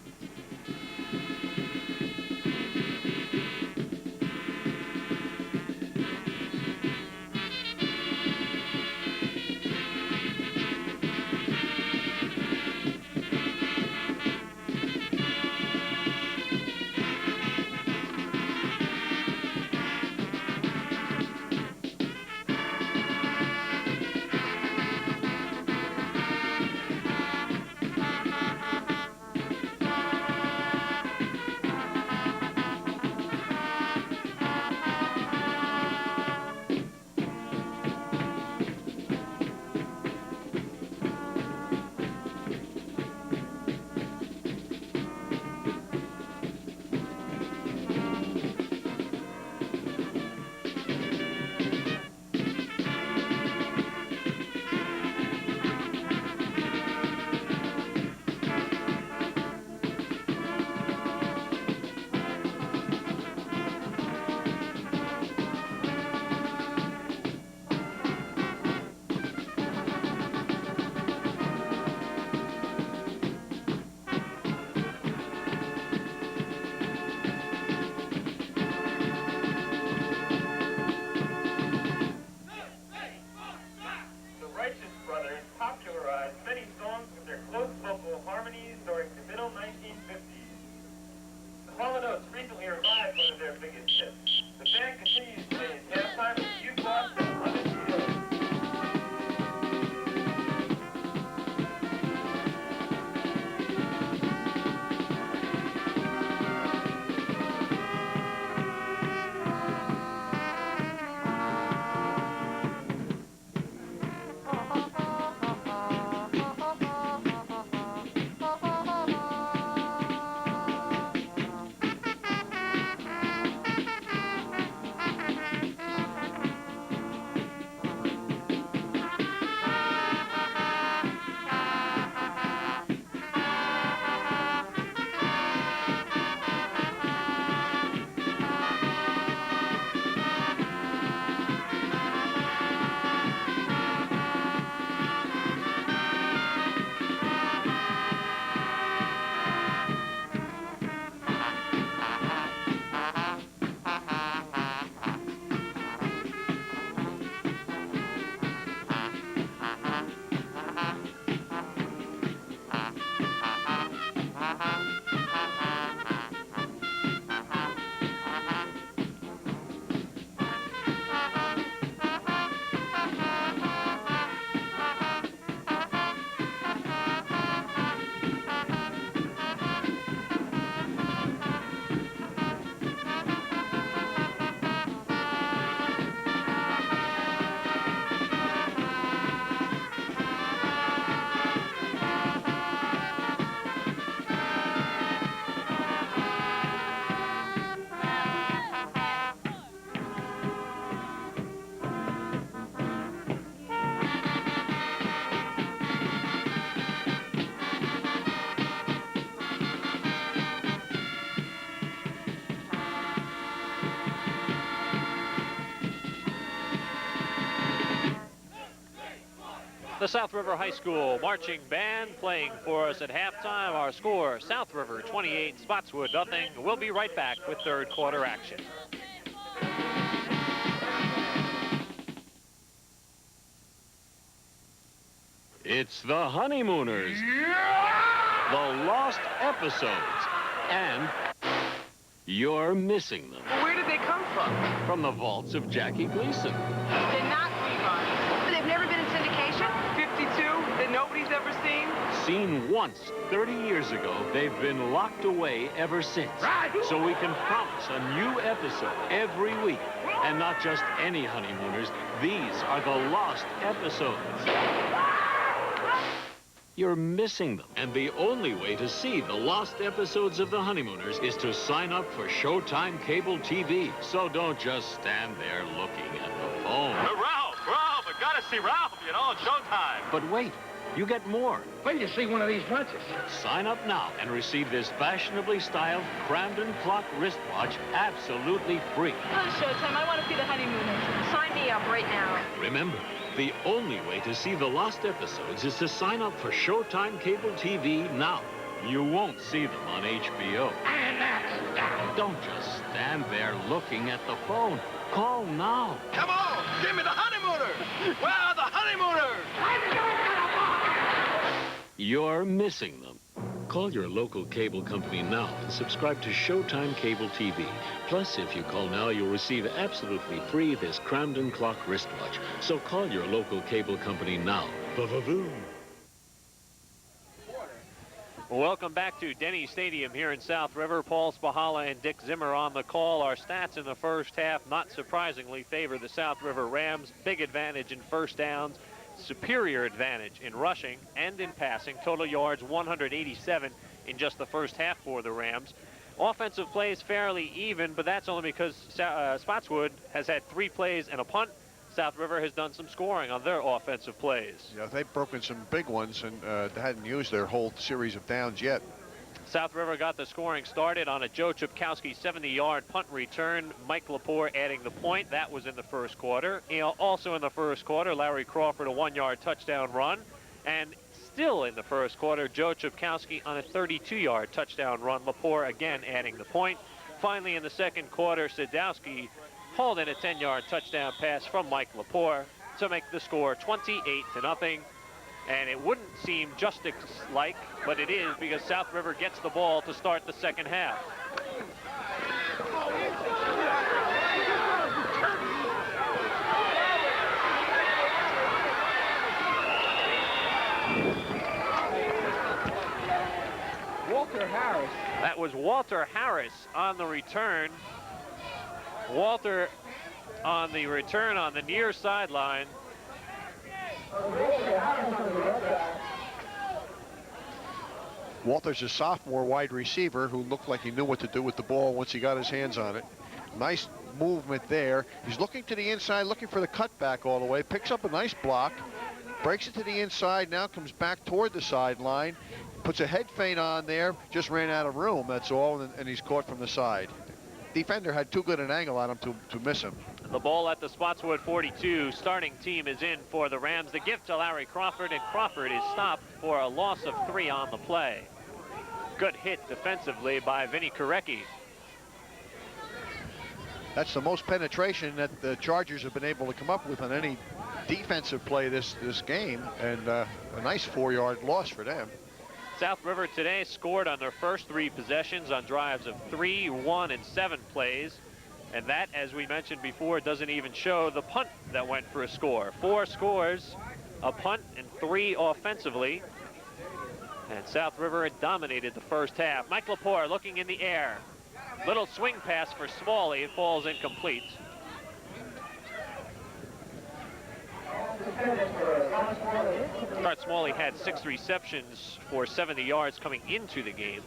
The South River High School Marching Band playing for us at halftime. Our score, South River 28, Spotswood nothing. We'll be right back with third quarter action. It's the Honeymooners, the lost episodes, and you're missing them. Where did they come from? From the vaults of Jackie Gleason. They're not reruns, but they've never nobody's ever seen? Seen once 30 years ago, they've been locked away ever since. Right. So we can promise a new episode every week. And not just any honeymooners. These are the lost episodes. You're missing them. And the only way to see the lost episodes of The Honeymooners is to sign up for Showtime Cable TV. So don't just stand there looking at the phone. Ralph, I gotta see Ralph, you know, on Showtime. But wait, you get more. When you see one of these bunches? Sign up now and receive this fashionably styled Cramden clock wristwatch absolutely free. On Showtime, I want to see The Honeymooners. Sign me up right now. Remember, the only way to see the lost episodes is to sign up for Showtime Cable TV now. You won't see them on HBO. And that's that. Don't just stand there looking at the phone. Call now. Come on, give me The Honeymooners. Where are the Honeymooners? You're missing them. Call your local cable company now and subscribe to Showtime Cable TV. Plus, if you call now, you'll receive absolutely free this Cramden clock wristwatch. So call your local cable company now. Va-va-voom. Welcome back to Denny Stadium here in South River. Paul Spahala and Dick Zimmer on the call. Our stats in the first half, not surprisingly, favor the South River Rams. Big advantage in first downs. Superior advantage in rushing and in passing. Total yards 187 in just the first half for the Rams. Offensive plays fairly even, but that's only because Spotswood has had 3 plays and a punt. South River has done some scoring on their offensive plays. Yeah, they've broken some big ones and they hadn't used their whole series of downs yet. South River got the scoring started on a Joe Chupkowski 70-yard punt return. Mike Lepore adding the point. That was in the first quarter. Also in the first quarter, Larry Crawford a 1-yard touchdown run. And still in the first quarter, Joe Chupkowski on a 32-yard touchdown run. Lepore again adding the point. Finally in the second quarter, Sadowski hauled in a 10-yard touchdown pass from Mike Lepore to make the score 28-0. And it wouldn't seem justice-like, but it is because South River gets the ball to start the second half. Walter Harris. That was Walter Harris on the return. Walter on the return on the near sideline. Walter's a sophomore wide receiver who looked like he knew what to do with the ball once he got his hands on it. Nice movement there. He's looking to the inside, looking for the cutback all the way. Picks up a nice block, breaks it to the inside, now comes back toward the sideline, puts a head feint on there, just ran out of room, that's all, and he's caught from the side. Defender had too good an angle on him to miss him. The ball at the Spotswood 42. Starting team is in for the Rams. The gift to Larry Crawford, and Crawford is stopped for a loss of 3 on the play. Good hit defensively by Vinny Korecki. That's the most penetration that the Chargers have been able to come up with on any defensive play this game, and a nice 4-yard loss for them. South River today scored on their first 3 possessions on drives of 3, 1, and 7 plays. And that, as we mentioned before, doesn't even show the punt that went for a score. 4 scores, a punt, and 3 offensively. And South River had dominated the first half. Mike Lepore looking in the air. Little swing pass for Smalley. It falls incomplete. Bart Smalley had 6 receptions for 70 yards coming into the game.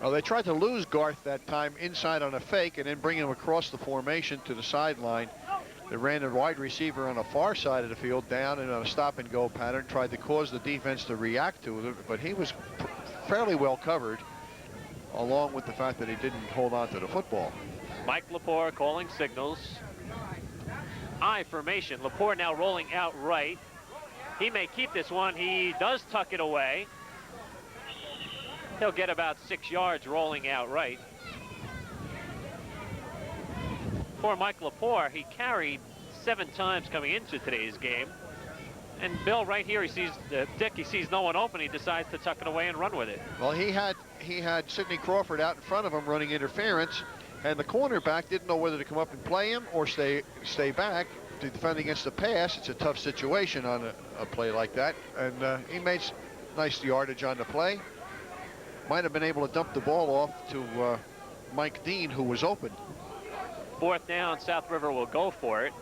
Well, they tried to lose Garth that time inside on a fake and then bring him across the formation to the sideline. They ran a wide receiver on the far side of the field down and on a stop-and-go pattern, tried to cause the defense to react to it, but he was fairly well covered, along with the fact that he didn't hold on to the football. Mike Lepore calling signals. I formation. Lepore now rolling out right. He may keep this one. He does tuck it away. He'll get about 6 yards rolling out right. For Mike Lepore, he carried 7 times coming into today's game. And Bill, right here, he sees Dick. He sees no one open. He decides to tuck it away and run with it. Well, he had Sidney Crawford out in front of him running interference, and the cornerback didn't know whether to come up and play him or stay back. to defend against the pass, it's a tough situation on a play like that. And he made nice yardage on the play. Might have been able to dump the ball off to Mike Dean, who was open. 4th down, South River will go for it.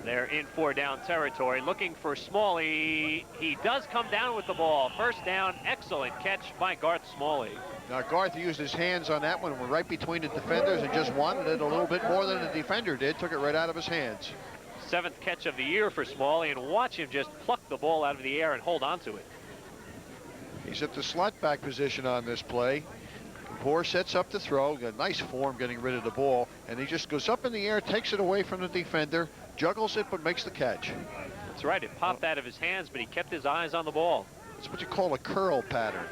They're in 4-down territory, looking for Smalley. He does come down with the ball. 1st down, excellent catch by Garth Smalley. Now Garth used his hands on that one, were right between the defenders and just wanted it a little bit more than the defender did. Took it right out of his hands. 7th catch of the year for Smalley, and watch him just pluck the ball out of the air and hold on to it. He's at the slot back position on this play. Poor sets up the throw, got nice form getting rid of the ball, and he just goes up in the air, takes it away from the defender, juggles it, but makes the catch. That's right, it popped out of his hands, but he kept his eyes on the ball. It's what you call a curl pattern.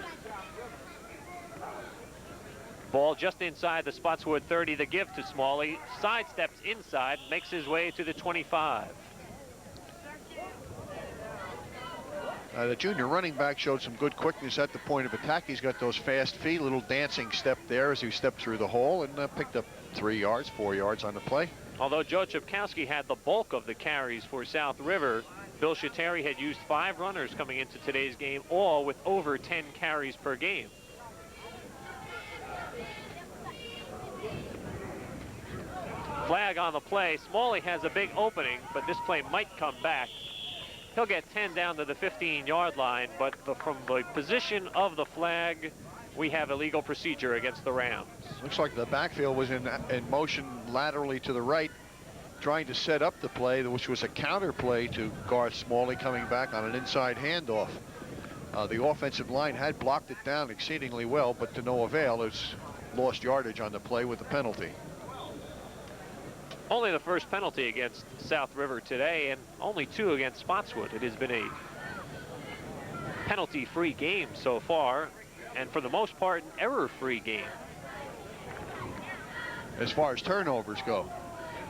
Ball just inside the Spotswood 30, the give to Smalley. Sidesteps inside, makes his way to the 25. The junior running back showed some good quickness at the point of attack. He's got those fast feet, a little dancing step there as he stepped through the hole and picked up 3 yards, 4 yards on the play. Although Joe Chupkowski had the bulk of the carries for South River, Bill Shateri had used 5 runners coming into today's game, all with over 10 carries per game. Flag on the play. Smalley has a big opening, but this play might come back. He'll get 10 down to the 15-yard line, but from the position of the flag, we have illegal procedure against the Rams. Looks like the backfield was in motion laterally to the right, trying to set up the play, which was a counter play to Garth Smalley coming back on an inside handoff. The offensive line had blocked it down exceedingly well, but to no avail. It's lost yardage on the play with the penalty. Only the first penalty against South River today, and only 2 against Spotswood. It has been a penalty-free game so far, and for the most part, an error-free game. As far as turnovers go,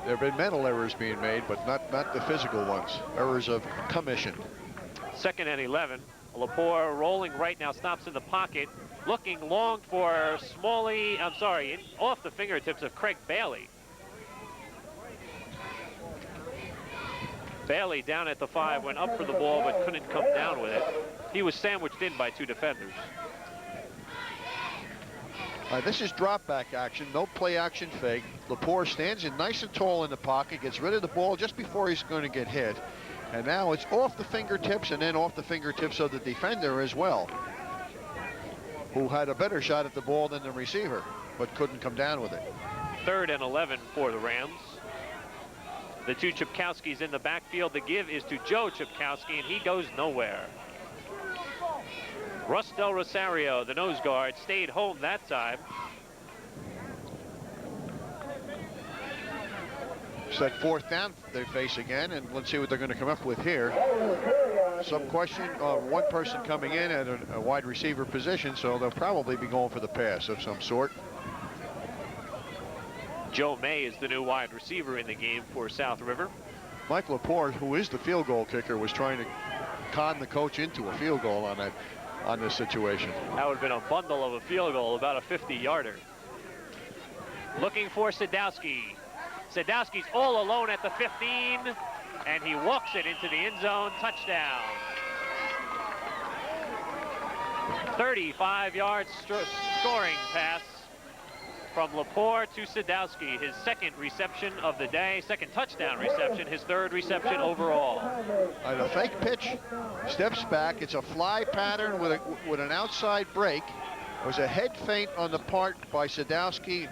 there have been mental errors being made, but not the physical ones. Errors of commission. 2nd and 11. Lepore rolling right now, stops in the pocket, looking long for Smalley. I'm sorry, off the fingertips of Craig Bailey. Bailey down at the 5, went up for the ball but couldn't come down with it. He was sandwiched in by 2 defenders. This is drop back action, no play action fake. Lepore stands in nice and tall in the pocket, gets rid of the ball just before he's going to get hit. And now it's off the fingertips and then off the fingertips of the defender as well, who had a better shot at the ball than the receiver, but couldn't come down with it. 3rd and 11 for the Rams. The 2 Chupkowskis in the backfield. The give is to Joe Chupkowski, and he goes nowhere. Russ Del Rosario, the nose guard, stayed home that time. It's that 4th down they face again, and let's see what they're going to come up with here. Some question, one person coming in at a wide receiver position, so they'll probably be going for the pass of some sort. Joe May is the new wide receiver in the game for South River. Mike Lepore, who is the field goal kicker, was trying to con the coach into a field goal on this situation. That would have been a bundle of a field goal, about a 50-yarder. Looking for Sadowski. Sadowski's all alone at the 15, and he walks it into the end zone. Touchdown. 35-yard scoring pass from Lepore to Sadowski, his 2nd reception of the day, 2nd touchdown reception, his 3rd reception overall. And a fake pitch, steps back. It's a fly pattern with an outside break. It was a head feint on the part by Sadowski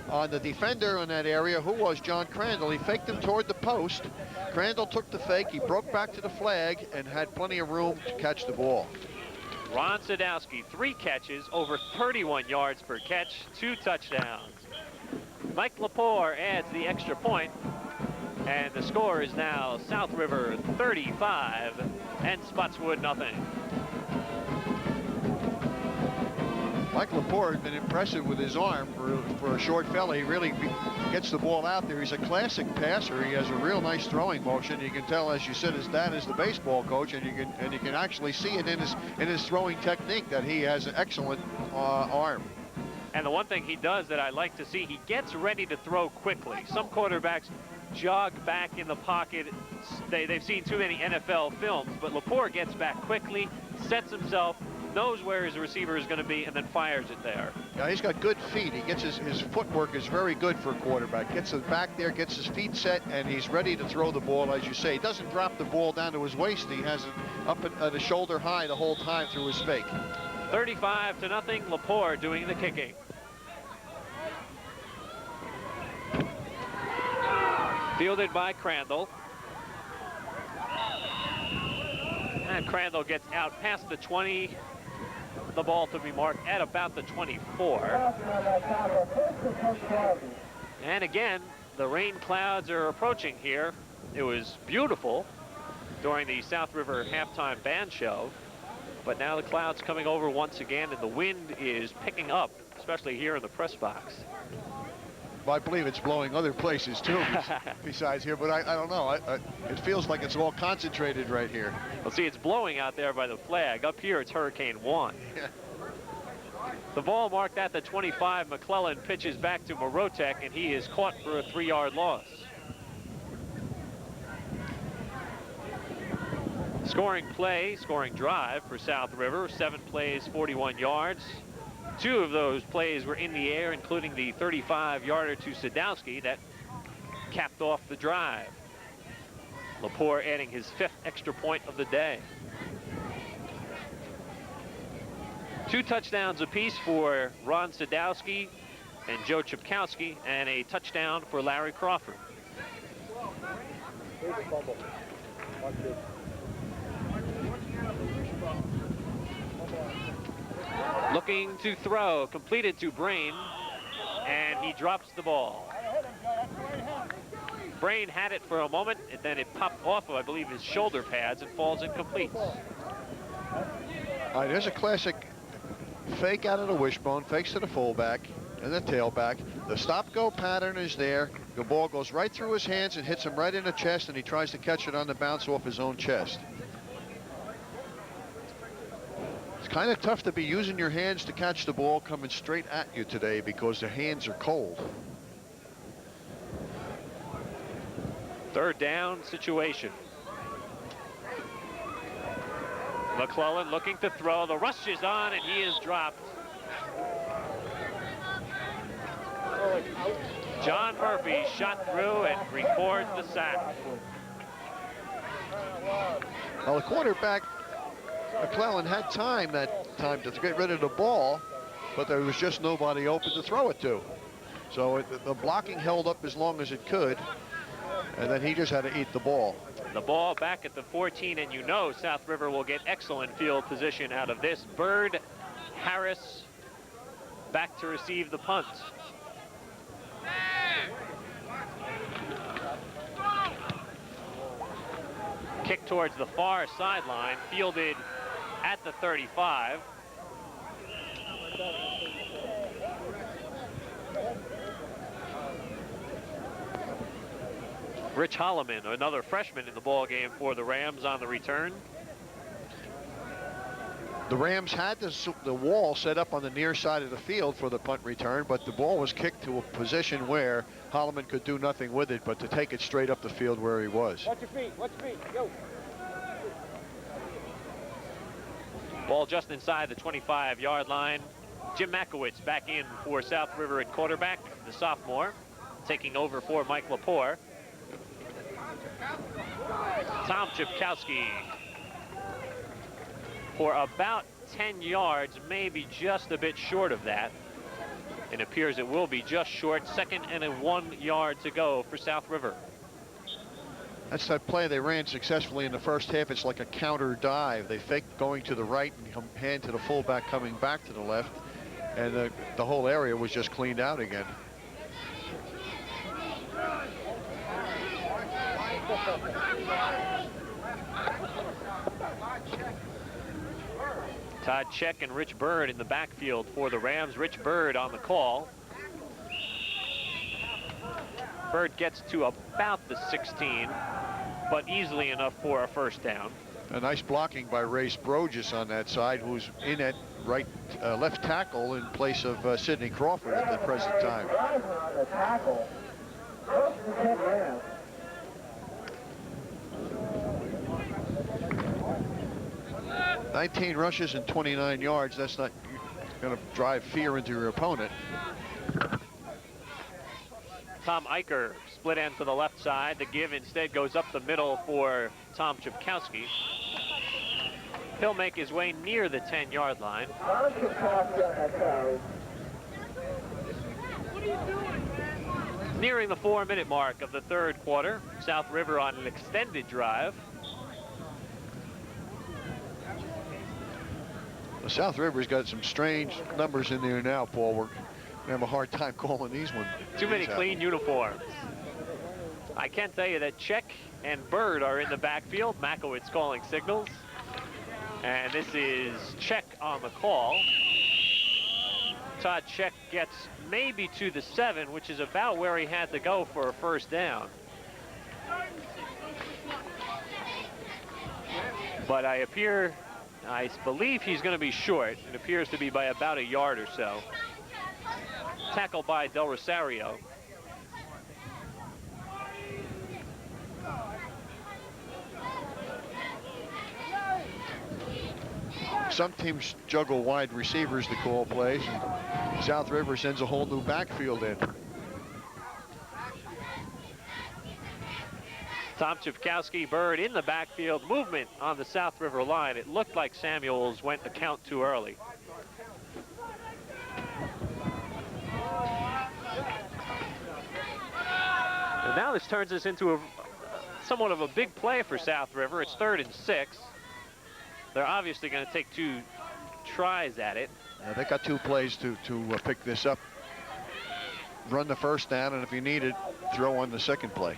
on the defender in that area, who was John Crandall. He faked him toward the post. Crandall took the fake. He broke back to the flag and had plenty of room to catch the ball. Ron Sadowski, 3 catches, over 31 yards per catch, 2 touchdowns. Mike Lepore adds the extra point, and the score is now South River 35 and Spotswood nothing. Mike Lepore has been impressive with his arm for a short fella. He really gets the ball out there. He's a classic passer. He has a real nice throwing motion. You can tell, as you said, his dad is the baseball coach, and you can actually see it in his throwing technique that he has an excellent arm. And the one thing he does that I like to see, he gets ready to throw quickly. Some quarterbacks jog back in the pocket. They've seen too many NFL films, but Lepore gets back quickly, sets himself, knows where his receiver is going to be, and then fires it there. Yeah, he's got good feet. He gets his footwork is very good for a quarterback. Gets it back there, gets his feet set, and he's ready to throw the ball, as you say. He doesn't drop the ball down to his waist. He has it up at a shoulder high the whole time through his fake. 35-0, Lepore doing the kicking. Fielded by Crandall. And Crandall gets out past the 20. The ball to be marked at about the 24. And again, the rain clouds are approaching here. It was beautiful during the South River halftime band show, but now the clouds coming over once again, and the wind is picking up, especially here in the press box. Well, I believe it's blowing other places too, besides here, but I don't know. It feels like it's all concentrated right here. Well, see, it's blowing out there by the flag. Up here, it's Hurricane 1. Yeah. The ball marked at the 25. McClellan pitches back to Morotek, and he is caught for a 3-yard loss. Scoring drive for South River, 7 plays, 41 yards. 2 of those plays were in the air, including the 35-yarder to Sadowski that capped off the drive. Lepore adding his 5th extra point of the day. 2 touchdowns apiece for Ron Sadowski and Joe Chipkowski, and a touchdown for Larry Crawford. Looking to throw, completed to Brain, and he drops the ball. Brain had it for a moment, and then it popped off of, I believe, his shoulder pads and falls incomplete. All right, there's a classic fake out of the wishbone, fakes to the fullback and the tailback. The stop-go pattern is there. The ball goes right through his hands and hits him right in the chest, and he tries to catch it on the bounce off his own chest. It's kind of tough to be using your hands to catch the ball coming straight at you today because the hands are cold. 3rd down situation. McClellan looking to throw. The rush is on, and he is dropped. John Murphy shot through and records the sack. Well, the quarterback, McClellan, had time that time to get rid of the ball, but there was just nobody open to throw it to. So the blocking held up as long as it could, and then he just had to eat the ball. The ball back at the 14, and you know South River will get excellent field position out of this. Bird, Harris back to receive the punt. Kick towards the far sideline, fielded at the 35. Rich Holloman, another freshman in the ball game for the Rams, on the return. The Rams had the wall set up on the near side of the field for the punt return, but the ball was kicked to a position where Holloman could do nothing with it but to take it straight up the field where he was. Watch your feet, go. Ball just inside the 25-yard line. Jim Makowitz back in for South River at quarterback, the sophomore, taking over for Mike Lepore. Tom Chipkowski for about 10 yards, maybe just a bit short of that. It appears it will be just short. 2nd and 1 yard to go for South River. That's that play they ran successfully in the first half. It's like a counter dive. They fake going to the right and hand to the fullback coming back to the left, and the whole area was just cleaned out again. Todd Check and Rich Bird in the backfield for the Rams. Rich Bird on the call. Bird gets to about the 16, but easily enough for a 1st down. A nice blocking by Ray Sprogis on that side, who's in at left tackle in place of Sidney Crawford at the present time. 19 rushes and 29 yards. That's not going to drive fear into your opponent. Tom Eicher split end to the left side. The give instead goes up the middle for Tom Chupkowski. He'll make his way near the 10-yard line. Nearing the 4-minute mark of the third quarter. South River on an extended drive. The South River's got some strange numbers in there now, Paul. We're going to have a hard time calling these ones. Too many clean uniforms. I can tell you that Check and Bird are in the backfield. Makowitz calling signals. And this is Check on the call. Todd Check gets maybe to the 7, which is about where he had to go for a first down. But I believe he's going to be short. It appears to be by about a yard or so. Tackled by Del Rosario. Some teams juggle wide receivers to call plays. And South River sends a whole new backfield in. Tom Chupkowski, Bird in the backfield. Movement on the South River line. It looked like Samuels went a count too early. And now this turns us into somewhat of a big play for South River. It's 3rd and 6. They're obviously going to take 2 tries at it. They got 2 plays to pick this up. Run the first down, and if you need it, throw on the second play.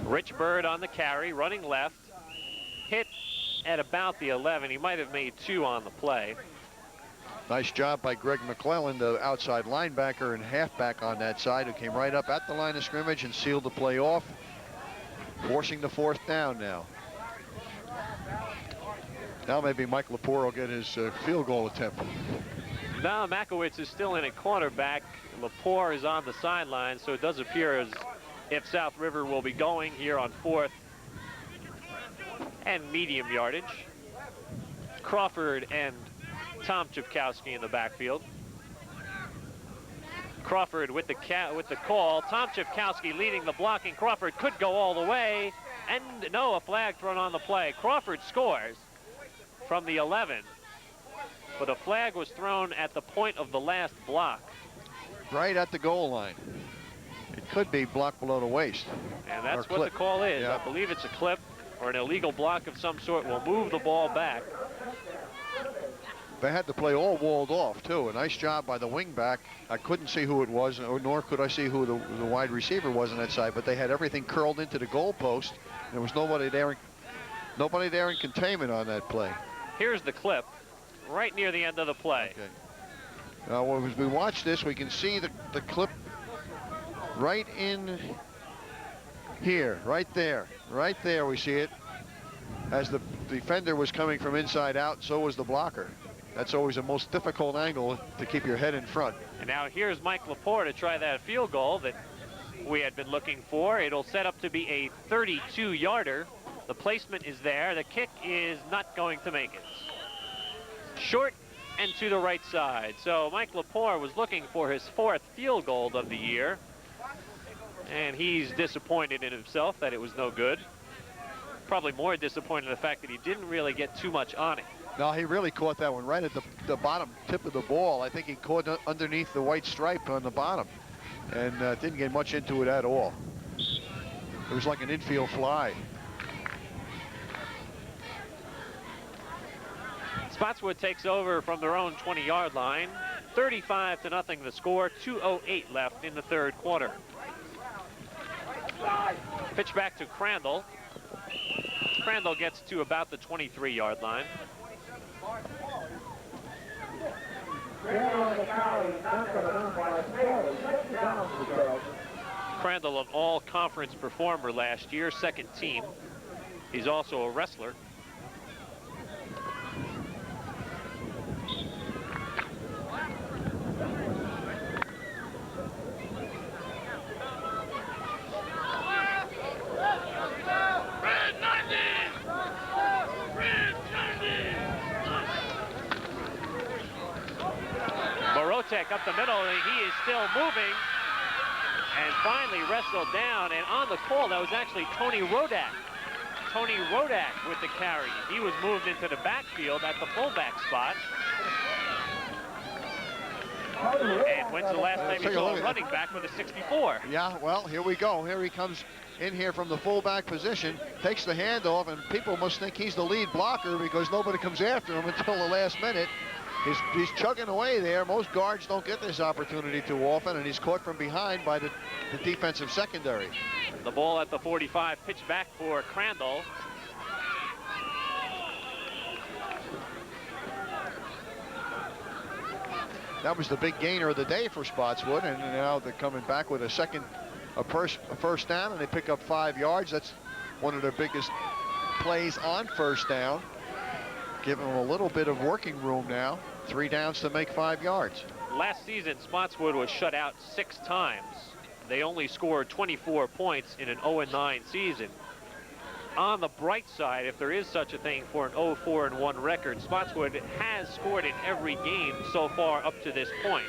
Rich Bird on the carry, running left. Hit at about the 11. He might have made 2 on the play. Nice job by Greg McClellan, the outside linebacker and halfback on that side, who came right up at the line of scrimmage and sealed the play off, forcing the 4th down now. Now maybe Mike Lepore will get his field goal attempt. Now Makowitz is still in at cornerback. Lepore is on the sideline, so it does appear as if South River will be going here on 4th and medium yardage. Crawford and Tom Chupkowski in the backfield. Crawford with the call. Tom Chupkowski leading the blocking. Crawford could go all the way, and no, a flag thrown on the play. Crawford scores from the 11, but a flag was thrown at the point of the last block. Right at the goal line. It could be blocked below the waist. And that's what the call is. Yeah. I believe it's a clip or an illegal block of some sort. Will move the ball back. They had the play all walled off, too. A nice job by the wingback. I couldn't see who it was, nor could I see who the wide receiver was on that side, but they had everything curled into the goalpost. There was nobody there in containment on that play. Here's the clip, right near the end of the play. Okay. Now, as we watch this, we can see the clip right in here, right there. Right there we see it. As the defender was coming from inside out, so was the blocker. That's always the most difficult angle to keep your head in front. And now here's Mike Lepore to try that field goal that we had been looking for. It'll set up to be a 32-yarder. The placement is there. The kick is not going to make it. Short and to the right side. So Mike Lepore was looking for his 4th field goal of the year. And he's disappointed in himself that it was no good. Probably more disappointed in the fact that he didn't really get too much on it. No, he really caught that one right at the bottom tip of the ball. I think he caught underneath the white stripe on the bottom and didn't get much into it at all. It was like an infield fly. Spotswood takes over from their own 20-yard line. 35-0 the score. 2:08 left in the third quarter. Pitch back to Crandall. Crandall gets to about the 23-yard line. Crandall, an all-conference performer last year, 2nd team. He's also a wrestler. Swiatek up the middle, and he is still moving. And finally wrestled down, and on the call, that was actually Tony Rodak. Tony Rodak with the carry. He was moved into the backfield at the fullback spot. And when's the last time you saw a running back with a 64? Yeah, well, here we go. Here he comes in here from the fullback position, takes the handoff, and people must think he's the lead blocker because nobody comes after him until the last minute. He's chugging away there. Most guards don't get this opportunity too often, and he's caught from behind by the defensive secondary. The ball at the 45, pitch back for Crandall. That was the big gainer of the day for Spotswood, and now they're coming back with a first down, and they pick up 5 yards. That's one of their biggest plays on first down. Giving them a little bit of working room now. 3 downs to make 5 yards. Last season, Spotswood was shut out 6 times. They only scored 24 points in an 0-9 season. On the bright side, if there is such a thing for an 0-4-1 record, Spotswood has scored in every game so far up to this point.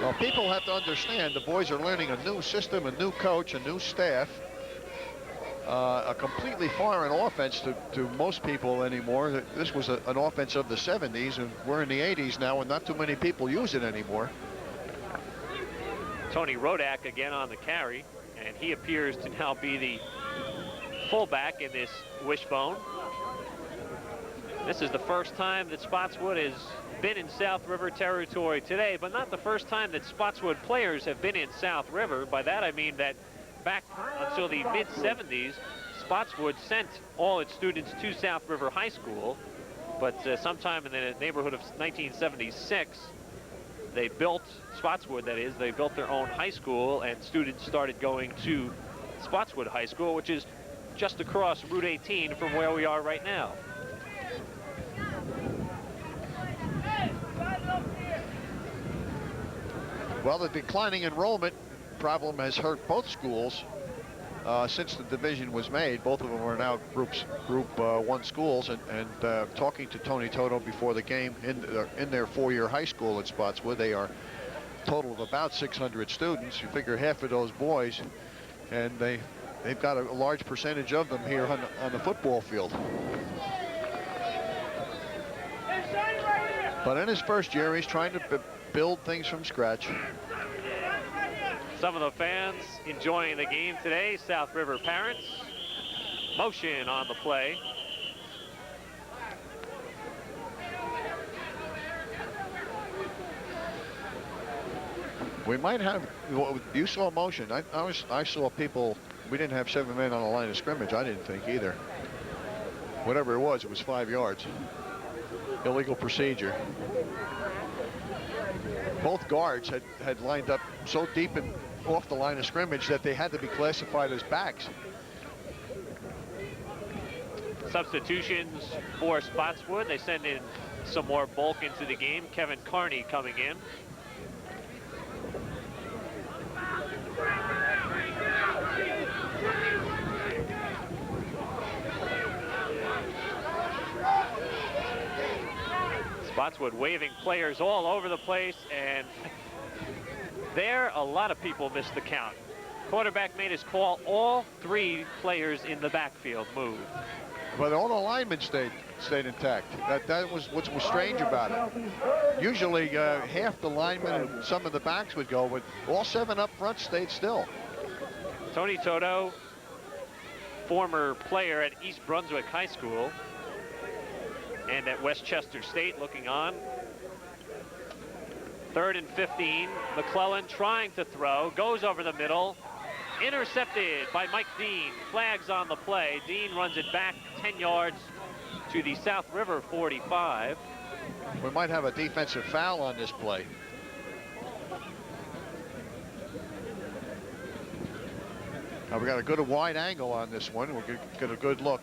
Well, people have to understand the boys are learning a new system, a new coach, a new staff. A completely foreign offense to most people anymore. This was an offense of the 70s, and we're in the 80s now, and not too many people use it anymore. Tony Rodak again on the carry, and he appears to now be the fullback in this wishbone. This is the first time that Spotswood has been in South River territory today, but not the first time that Spotswood players have been in South River. By that I mean that back until the mid-70s, Spotswood sent all its students to South River High School, but sometime in the neighborhood of 1976, they built, Spotswood that is, they built their own high school, and students started going to Spotswood High School, which is just across Route 18 from where we are right now. Well, the declining enrollment problem has hurt both schools since the division was made. Both of them are now Group 1 schools, and talking to Tony Toto before the game in their 4-year high school at Spotswood, they are a total of about 600 students. You figure half of those boys, and they've got a large percentage of them here on the football field. But in his first year, he's trying to build things from scratch. Some of the fans enjoying the game today, South River parents. Motion on the play. We might have, you saw motion. I saw people, we didn't have 7 men on the line of scrimmage, I didn't think either. Whatever it was 5 yards. Illegal procedure. Both guards had lined up so deep and off the line of scrimmage that they had to be classified as backs. Substitutions for Spotswood. They send in some more bulk into the game. Kevin Carney coming in. Spotswood waving players all over the place, and there a lot of people missed the count. Quarterback made his call. All 3 players in the backfield moved. But all the linemen stayed intact. That was what was strange about it. Usually half the linemen and some of the backs would go, but all 7 up front stayed still. Tony Toto, former player at East Brunswick High School and at Westchester State, looking on. 3rd and 15. McClellan trying to throw, goes over the middle, intercepted by Mike Dean. Flags on the play. Dean runs it back 10 yards to the South River 45. We might have a defensive foul on this play. Now we got a good wide angle on this one. We'll get a good look.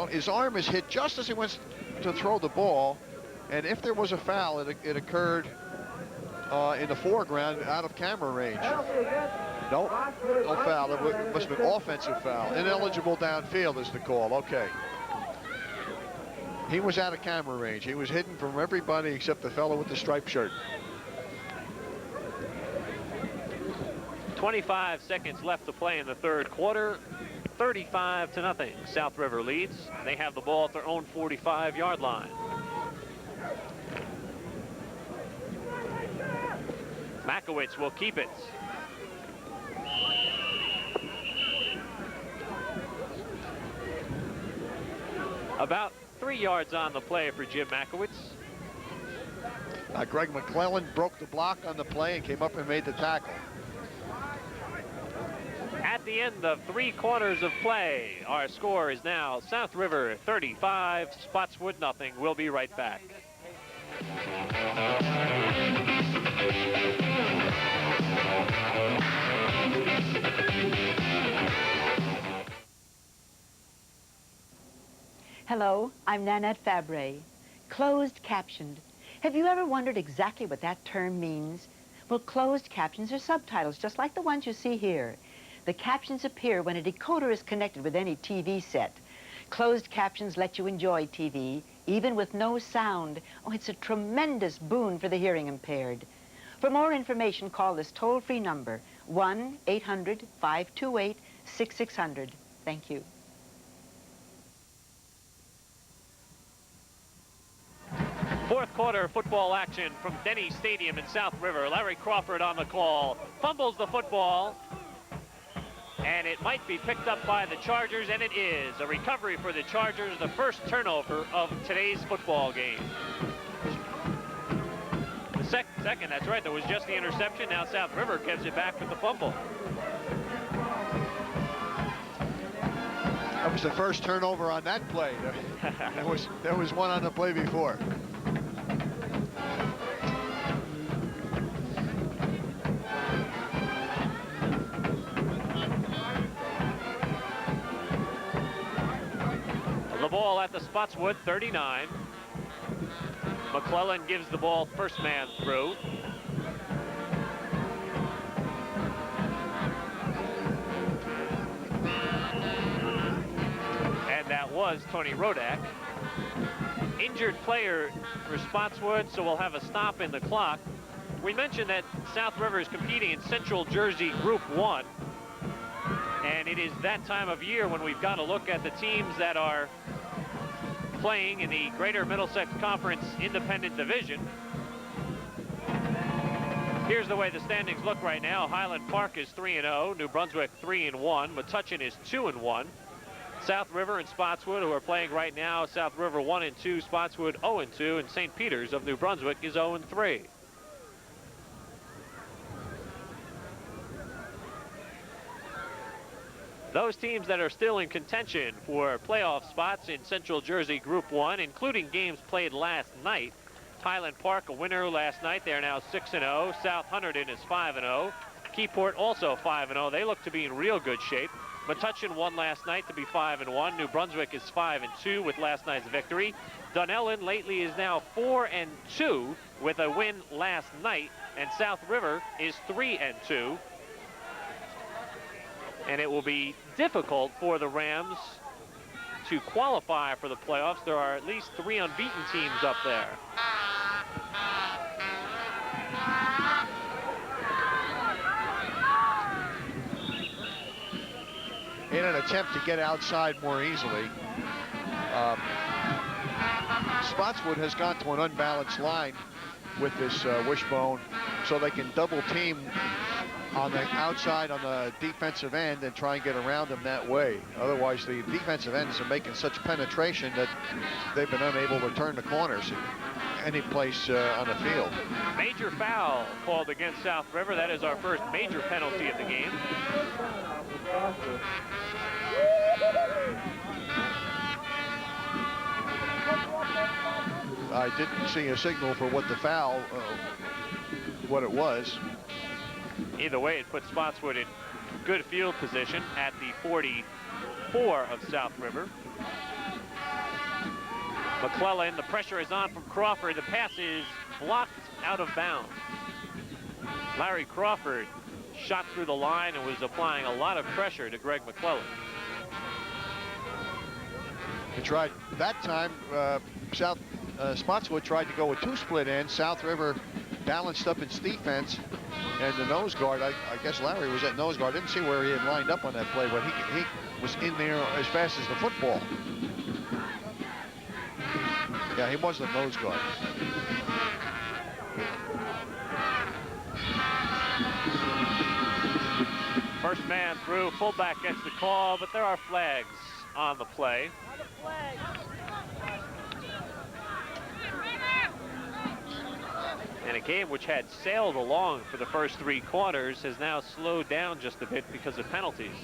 His arm is hit just as he went to throw the ball, and if there was a foul, it occurred in the foreground out of camera range. Nope, no foul. It must have been offensive foul. Ineligible downfield is the call. Okay. He was out of camera range. He was hidden from everybody except the fellow with the striped shirt. 25 seconds left to play in the third quarter. 35-0. South River leads. They have the ball at their own 45-yard line. Makowitz will keep it. About 3 yards on the play for Jim Makowitz. Greg McClellan broke the block on the play and came up and made the tackle. At the end of 3 quarters of play, our score is now South River 35, Spotswood nothing. We'll be right back. Hello, I'm Nanette Fabre. Closed captioned. Have you ever wondered exactly what that term means? Well, closed captions are subtitles, just like the ones you see here. The captions appear when a decoder is connected with any TV set. Closed captions let you enjoy TV, even with no sound. Oh, it's a tremendous boon for the hearing impaired. For more information, call this toll-free number, 1-800-528-6600. Thank you. Fourth quarter football action from Denny Stadium in South River. Larry Crawford on the call, fumbles the football, and it might be picked up by the Chargers, and it is. A recovery for the Chargers, the first turnover of today's football game. The second, that's right, there was just the interception. Now South River gives it back with the fumble. That was the first turnover on that play. There was one on the play before. The ball at the Spotswood 39. McClellan gives the ball first man through. And that was Tony Rodak. Injured player for Spotswood, so we'll have a stop in the clock. We mentioned that South River is competing in Central Jersey Group 1. And it is that time of year when we've got to look at the teams that are playing in the Greater Middlesex Conference Independent Division. Here's the way the standings look right now. Highland Park is 3-0, New Brunswick 3-1, Metuchen is 2-1. South River and Spotswood, who are playing right now, South River 1-2, Spotswood 0-2, and St. Peter's of New Brunswick is 0-3. Those teams that are still in contention for playoff spots in Central Jersey Group 1, including games played last night. Highland Park, a winner last night. They're now 6-0. South Hunterdon is 5-0. Keyport also 5-0. They look to be in real good shape. Metuchen won last night to be 5-1. New Brunswick is 5-2 with last night's victory. Dunellen lately is now 4-2 with a win last night. And South River is 3-2. And it will be difficult for the Rams to qualify for the playoffs. There are at least 3 unbeaten teams up there. In an attempt to get outside more easily, Spotswood has gone to an unbalanced line with this wishbone, so they can double team on the outside on the defensive end and try and get around them that way. Otherwise, the defensive ends are making such penetration that they've been unable to turn the corners any place on the field. Major foul called against South River. That is our first major penalty of the game. I didn't see a signal for what the foul, what it was. Either way, it puts Spotswood in good field position at the 44 of South River. McClellan, the pressure is on from Crawford. The pass is blocked out of bounds. Larry Crawford shot through the line and was applying a lot of pressure to Greg McClellan. They tried that time. Spotswood tried to go with 2 split ends. South River balanced up its defense, and the nose guard. I guess Larry was at nose guard. I didn't see where he had lined up on that play, but he was in there as fast as the football. Yeah, he was the nose guard. First man through, fullback gets the call, but there are flags on the play. And a game which had sailed along for the first 3 quarters has now slowed down just a bit because of penalties.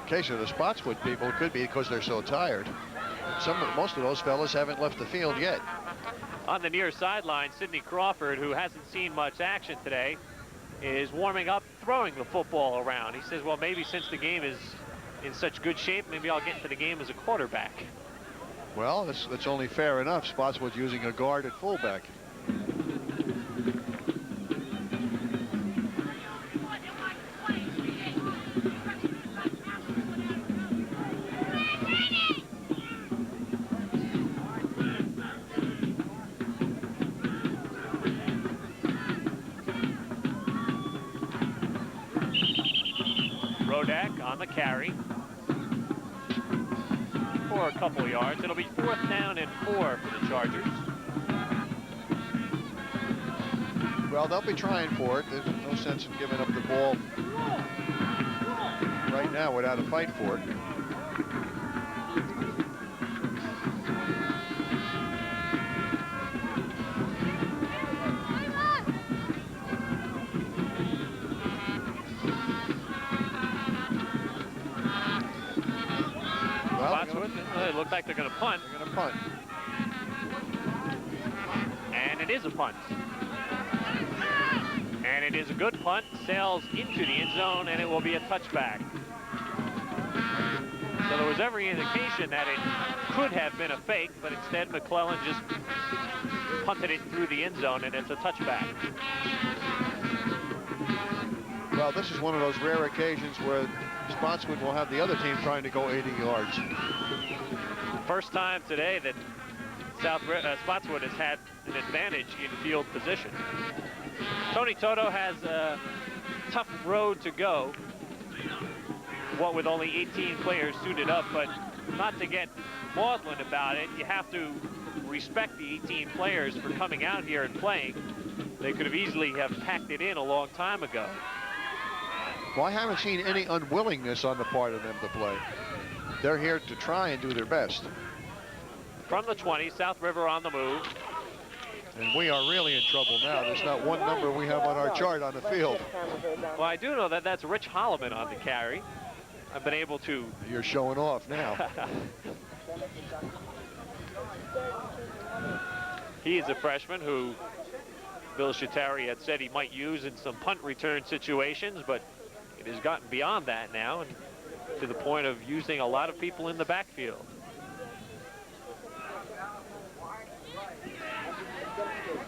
In case of the Spotswood people, it could be because they're so tired. Most of those fellas haven't left the field yet. On the near sideline, Sidney Crawford, who hasn't seen much action today, is warming up, throwing the football around. He says, well, maybe since the game is in such good shape, maybe I'll get into the game as a quarterback. Well, that's only fair enough. Spotswood's using a guard at fullback. Rodak on the carry for a couple yards. It'll be 4th down and 4 for the Chargers. Well, they'll be trying for it. There's no sense in giving up the ball right now without a fight for it. It looks like they're going to punt. They're going to punt. And it is a punt. And it is a good punt. Sails into the end zone, and it will be a touchback. So there was every indication that it could have been a fake, but instead McClellan just punted it through the end zone, and it's a touchback. Well, this is one of those rare occasions where Spotswood will have the other team trying to go 80 yards. First time today that Spotswood has had an advantage in field position. Tony Toto has a tough road to go, what with only 18 players suited up, but not to get maudlin about it. You have to respect the 18 players for coming out here and playing. They could have easily have packed it in a long time ago. Well, I haven't seen any unwillingness on the part of them to play. They're here to try and do their best. From the 20, South River on the move. And we are really in trouble now. There's not one number we have on our chart on the field. Well, I do know that that's Rich Holloman on the carry. I've been able to... You're showing off now. He is a freshman who Bill Shatari had said he might use in some punt return situations, but it has gotten beyond that now, and to the point of using a lot of people in the backfield.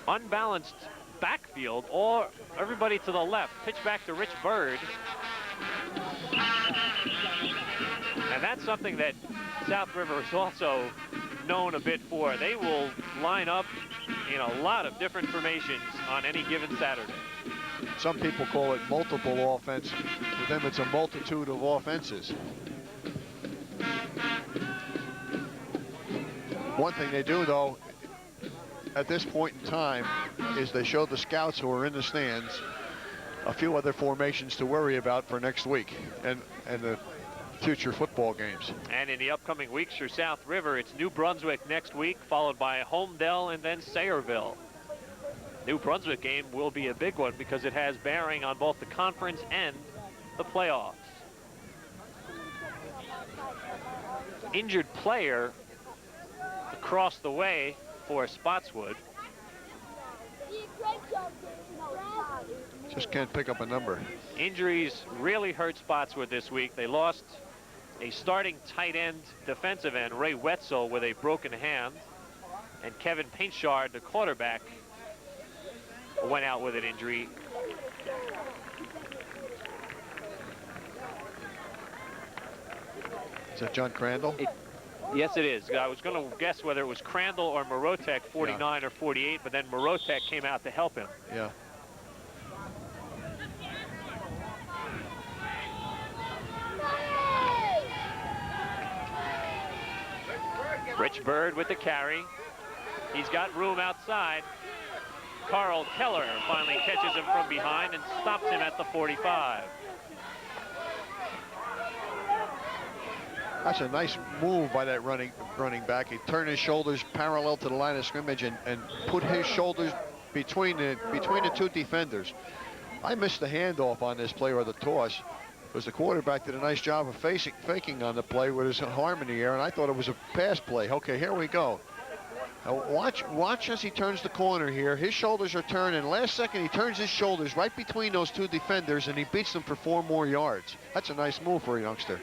Unbalanced backfield, or everybody to the left. Pitch back to Rich Bird. And that's something that South River is also known a bit for. They will line up in a lot of different formations on any given Saturday. Some people call it multiple offense. For them, it's a multitude of offenses. One thing they do, though, at this point in time, is they show the scouts who are in the stands a few other formations to worry about for next week and the future football games. And in the upcoming weeks for South River, it's New Brunswick next week, followed by Homedale and then Sayreville. New Brunswick game will be a big one because it has bearing on both the conference and the playoffs. Injured player across the way for Spotswood. Just can't pick up a number. Injuries really hurt Spotswood this week. They lost a starting tight end, defensive end, Ray Wetzel, with a broken hand. And Kevin Paintshard, the quarterback, went out with an injury. Is that John Crandall? Yes, it is. I was going to guess whether it was Crandall or Morotek, 49 or 48, but then Morotek came out to help him. Yeah. Rich Bird with the carry. He's got room outside. Carl Keller finally catches him from behind and stops him at the 45. That's a nice move by that running back. He turned his shoulders parallel to the line of scrimmage and put his shoulders between the two defenders. I missed the handoff on this play or the toss, because the quarterback did a nice job of faking on the play with his arm in the air, and I thought it was a pass play. Okay, here we go. Now watch as he turns the corner here. His shoulders are turned, and last second he turns his shoulders right between those two defenders, and he beats them for 4 more yards. That's a nice move for a youngster.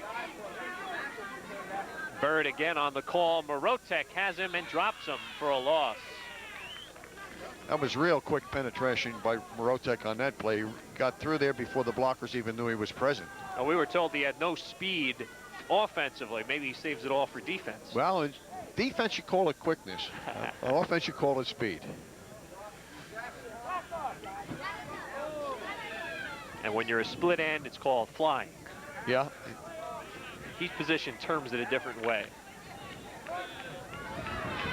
Bird again on the call. Morotek has him and drops him for a loss. That was real quick penetration by Morotek on that play. He got through there before the blockers even knew he was present. We were told he had no speed offensively. Maybe he saves it all for defense. Well, in defense you call it quickness. Offense you call it speed. And when you're a split end, it's called flying. Yeah. Each position terms it a different way.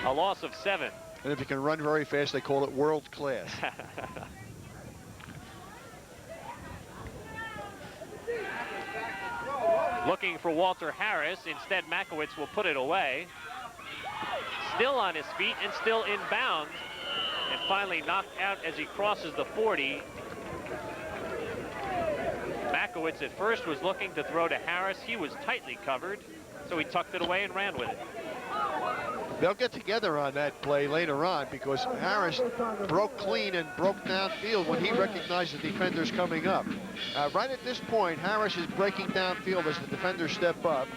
A loss of 7. And if you can run very fast, they call it world class. Looking for Walter Harris. Instead, Makowitz will put it away. Still on his feet and still in bounds. And finally knocked out as he crosses the 40. Makowitz at first was looking to throw to Harris. He was tightly covered, so he tucked it away and ran with it. They'll get together on that play later on, because Harris broke clean and broke downfield when he recognized the defenders coming up. Right at this point, Harris is breaking downfield as the defenders step up,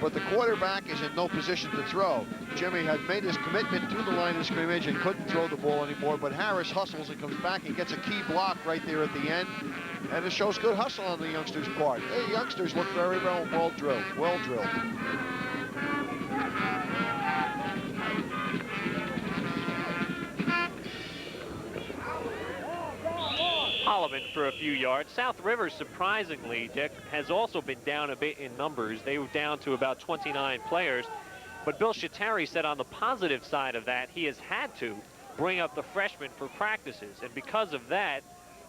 but the quarterback is in no position to throw. Jimmy had made his commitment to the line of scrimmage and couldn't throw the ball anymore, but Harris hustles and comes back and gets a key block right there at the end. And it shows good hustle on the youngsters' part. The youngsters look very well drilled. Holloman for a few yards. South River, surprisingly, Dick, has also been down a bit in numbers. They were down to about 29 players. But Bill Shatari said on the positive side of that, he has had to bring up the freshmen for practices. And because of that,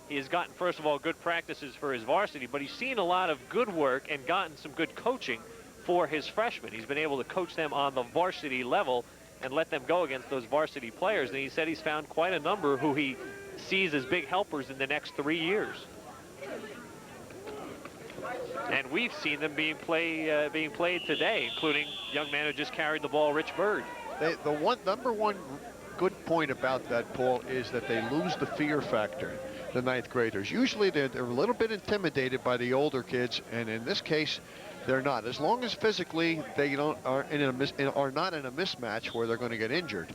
he has gotten, first of all, good practices for his varsity, but he's seen a lot of good work and gotten some good coaching for his freshmen. He's been able to coach them on the varsity level and let them go against those varsity players. And he said he's found quite a number who he sees as big helpers in the next 3 years. And we've seen them being played today, including young man who just carried the ball, Rich Bird. The number one good point about that, Paul, is that they lose the fear factor, the 9th graders. Usually they're a little bit intimidated by the older kids, and in this case, they're not. As long as physically they are not in a mismatch where they're going to get injured.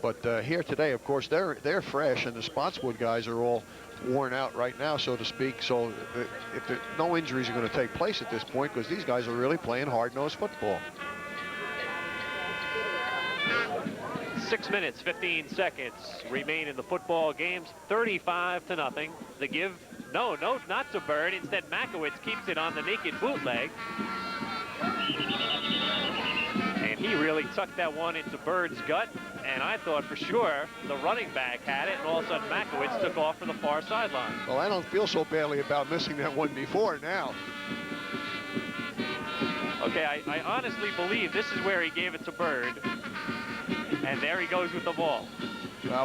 But here today, of course, they're fresh, and the Spotswood guys are all worn out right now, so to speak. So if no injuries are going to take place at this point, because these guys are really playing hard-nosed football. 6 minutes, 15 seconds remain in the football games. 35-0. The give, no, not to Bird. Instead, Makowitz keeps it on the naked bootleg. And he really tucked that one into Bird's gut. And I thought for sure the running back had it, and all of a sudden Makowitz took off for the far sideline. Well, I don't feel so badly about missing that one before now. Okay, I honestly believe this is where he gave it to Bird. And there he goes with the ball.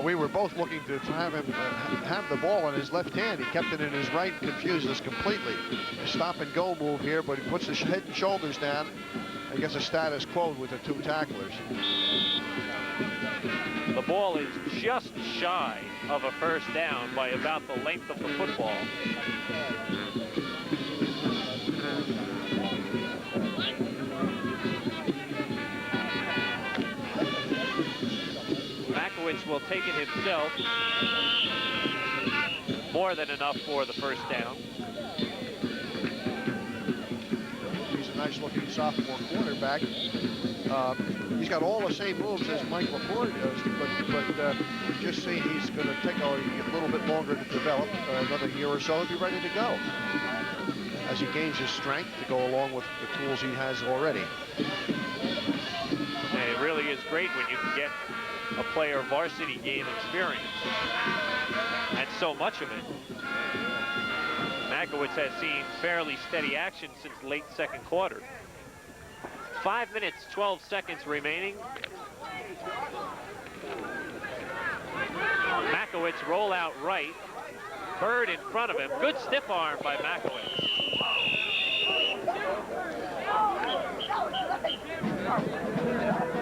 We were both looking to have him have the ball in his left hand. He kept it in his right, confused us completely. A stop-and-go move here, but he puts his head and shoulders down and gets a status quo with the 2 tacklers. The ball is just shy of a first down by about the length of the football. Makowitz will take it himself. More than enough for the first down. He's a nice-looking sophomore quarterback. He's got all the same moves as Mike LaFleur does, but you just see he's going to take a little bit longer to develop, another year or so, and be ready to go as he gains his strength to go along with the tools he has already. And it really is great when you can get a player varsity game experience, and so much of it. Makowitz has seen fairly steady action since late second quarter. 5 minutes, 12 seconds remaining. Makowitz roll out right. Bird in front of him. Good stiff arm by Makowitz.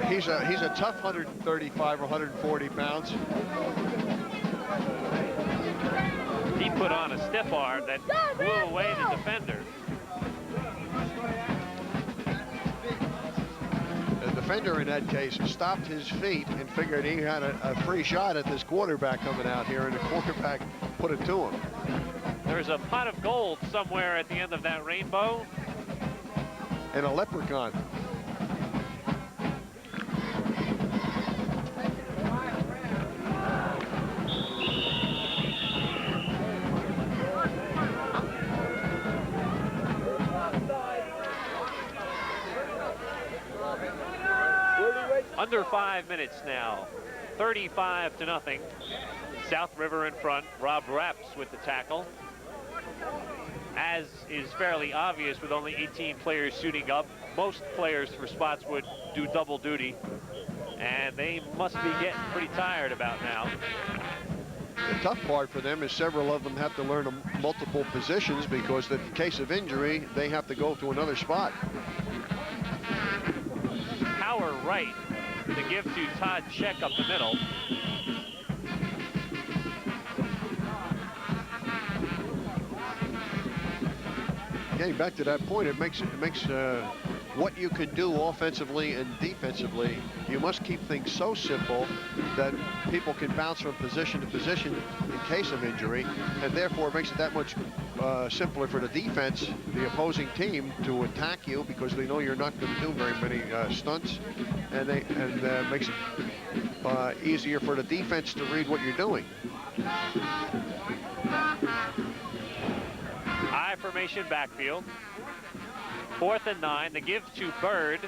He's a tough 135 or 140 pounds. He put on a stiff arm that blew away the defender. The defender in that case stopped his feet and figured he had a free shot at this quarterback coming out here, and the quarterback put it to him. There's a pot of gold somewhere at the end of that rainbow. And a leprechaun. Under 5 minutes now, 35-0. South River in front. Rob Rapps with the tackle. As is fairly obvious, with only 18 players suiting up, most players for Spotswood do double duty, and they must be getting pretty tired about now. The tough part for them is several of them have to learn multiple positions, because in case of injury, they have to go to another spot. Power right to give to Todd Check up the middle. Getting back to that point, it makes what you can do offensively and defensively. You must keep things so simple that people can bounce from position to position in case of injury, and therefore it makes it that much simpler for the defense, the opposing team, to attack you, because they know you're not going to do very many stunts, and makes it easier for the defense to read what you're doing. High formation backfield. 4th and 9. The give to Bird,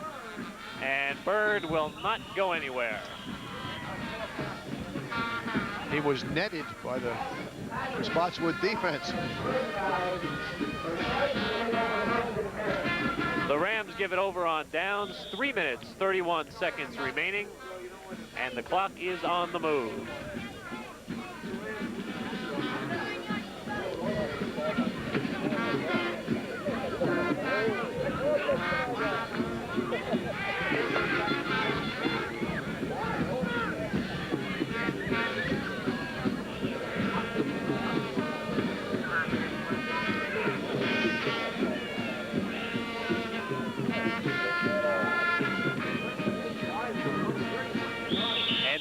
and Bird will not go anywhere. He was netted by the Spotswood defense. The Rams give it over on downs. 3 minutes, 31 seconds remaining, and the clock is on the move.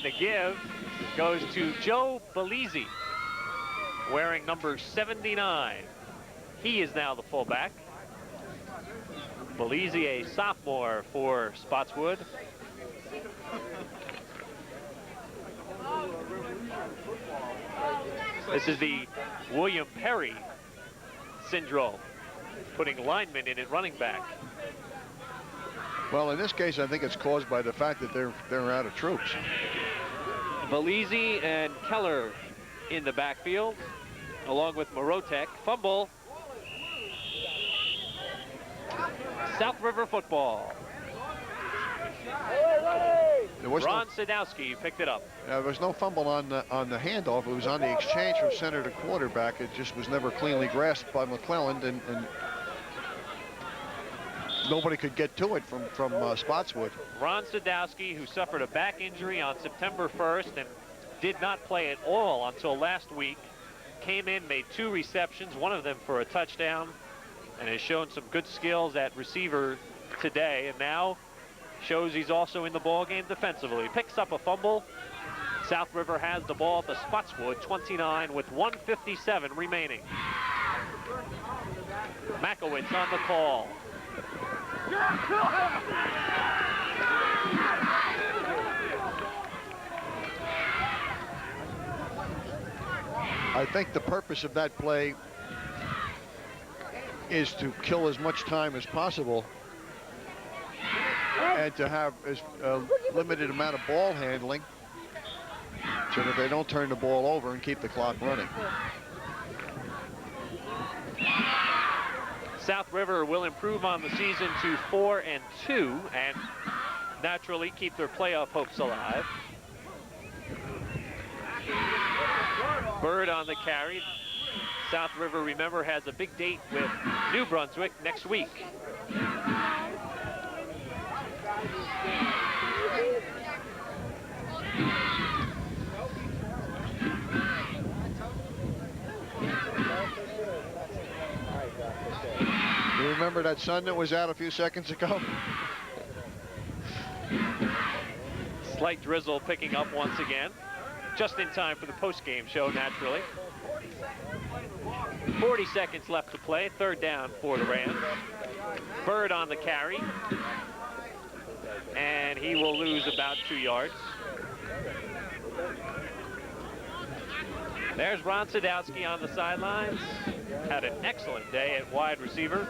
The give goes to Joe Belize, wearing number 79. He is now the fullback. Belize, a sophomore for Spotswood. This is the William Perry syndrome, putting linemen in at running back. Well, in this case, I think it's caused by the fact that they're out of troops. Belize and Keller in the backfield, along with Morotek. Fumble. South River football. Ron Sadowski picked it up. There was no fumble on the handoff. It was on the exchange from center to quarterback. It just was never cleanly grasped by McClelland, and nobody could get to it from Spotswood. Ron Sadowski, who suffered a back injury on September 1st and did not play at all until last week, came in, made 2 receptions, one of them for a touchdown, and has shown some good skills at receiver today, and now shows he's also in the ball game defensively. Picks up a fumble. South River has the ball at the Spotswood 29 with 1:57 remaining. Makowitz on the call. I think the purpose of that play is to kill as much time as possible and to have as limited amount of ball handling so that they don't turn the ball over and keep the clock running. South River will improve on the season to 4-2 and naturally keep their playoff hopes alive. Bird on the carry. South River, remember, has a big date with New Brunswick next week. You remember that sun that was out a few seconds ago? Slight drizzle picking up once again. Just in time for the post-game show, naturally. 40 seconds left to play. 3rd down for the Rams. Bird on the carry. And he will lose about 2 yards. There's Ron Sadowski on the sidelines. Had an excellent day at wide receiver.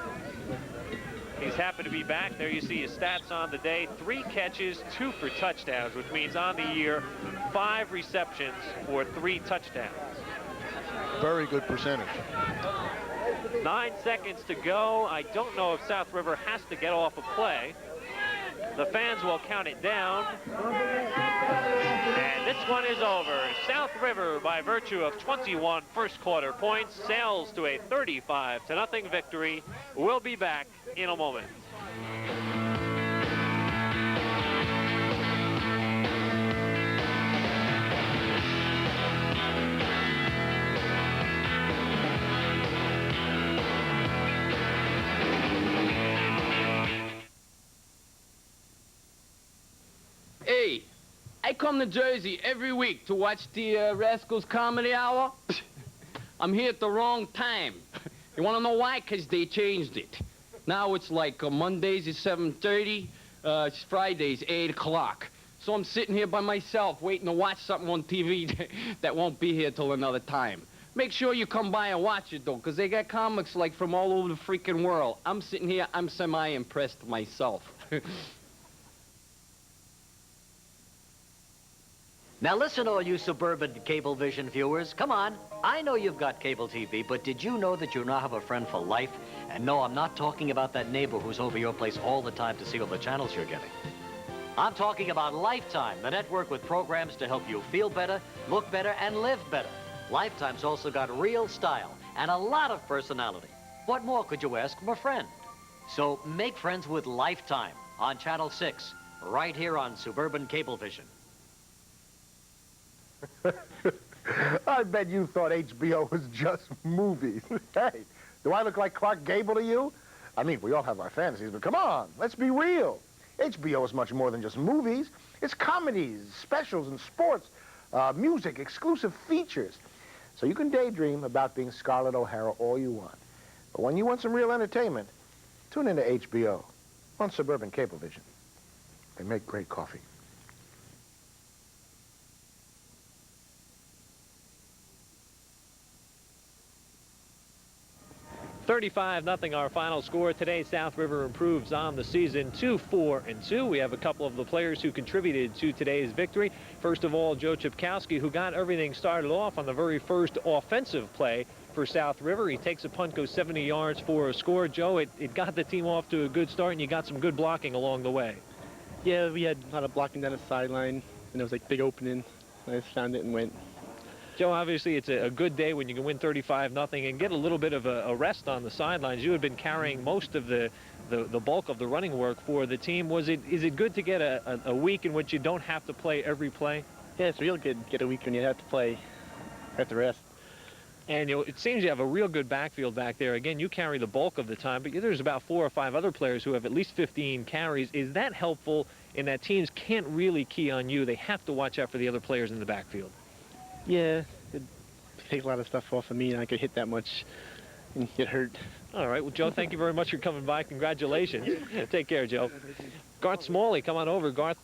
He's happy to be back. There you see his stats on the day. 3 catches, 2 for touchdowns, which means on the year, 5 receptions for 3 touchdowns. Very good percentage. 9 seconds to go. I don't know if South River has to get off a play. The fans will count it down. And this one is over. South River, by virtue of 21 first quarter points, sails to a 35-0 victory. We'll be back in a moment. Hey, I come to Jersey every week to watch the Rascals Comedy Hour. I'm here at the wrong time. You want to know why? Because they changed it. Now it's like Mondays at 7:30, Fridays 8 o'clock. So I'm sitting here by myself waiting to watch something on TV that won't be here till another time. Make sure you come by and watch it, though, because they got comics like from all over the freaking world. I'm sitting here, I'm semi-impressed myself. Now listen, all you suburban Cablevision viewers. Come on. I know you've got cable TV, but did you know that you now have a friend for life? And no, I'm not talking about that neighbor who's over your place all the time to see all the channels you're getting. I'm talking about Lifetime, the network with programs to help you feel better, look better, and live better. Lifetime's also got real style and a lot of personality. What more could you ask from a friend? So make friends with Lifetime on Channel 6, right here on Suburban Cablevision. I bet you thought HBO was just movies. Hey, do I look like Clark Gable to you? I mean, we all have our fantasies, but come on, let's be real. HBO is much more than just movies. It's comedies, specials, and sports, music, exclusive features. So you can daydream about being Scarlett O'Hara all you want. But when you want some real entertainment, tune into HBO on Suburban Cablevision. They make great coffee. 35-0 our final score today. South River improves on the season to 4-2. We have a couple of the players who contributed to today's victory. First of all, Joe Chipkowski, who got everything started off on the very first offensive play for South River. He takes a punt, goes 70 yards for a score. Joe, it got the team off to a good start, and you got some good blocking along the way. Yeah, we had a lot of blocking down the sideline, and it was like big opening. I just found it and went. Joe, obviously it's a good day when you can win 35-0 and get a little bit of a rest on the sidelines. You had been carrying most of the bulk of the running work for the team. Is it good to get a week in which you don't have to play every play? Yeah, it's real good to get a week when you have to play, have to rest. And it seems you have a real good backfield back there. Again, you carry the bulk of the time, but there's about 4 or 5 other players who have at least 15 carries. Is that helpful in that teams can't really key on you? They have to watch out for the other players in the backfield. Yeah, it takes a lot of stuff off of me, and I could hit that much and get hurt. All right. Well, Joe, thank you very much for coming by. Congratulations. Take care, Joe. Garth Smalley, come on over. Garth,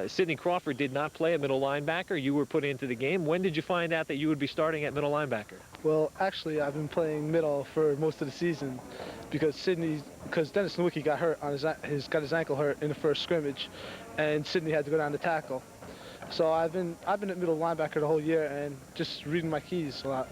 Sidney Crawford did not play at middle linebacker. You were put into the game. When did you find out that you would be starting at middle linebacker? Well, actually, I've been playing middle for most of the season because Dennis Nowicki got hurt on got his ankle hurt in the first scrimmage, and Sidney had to go down to tackle. So I've been at middle linebacker the whole year and just reading my keys a lot.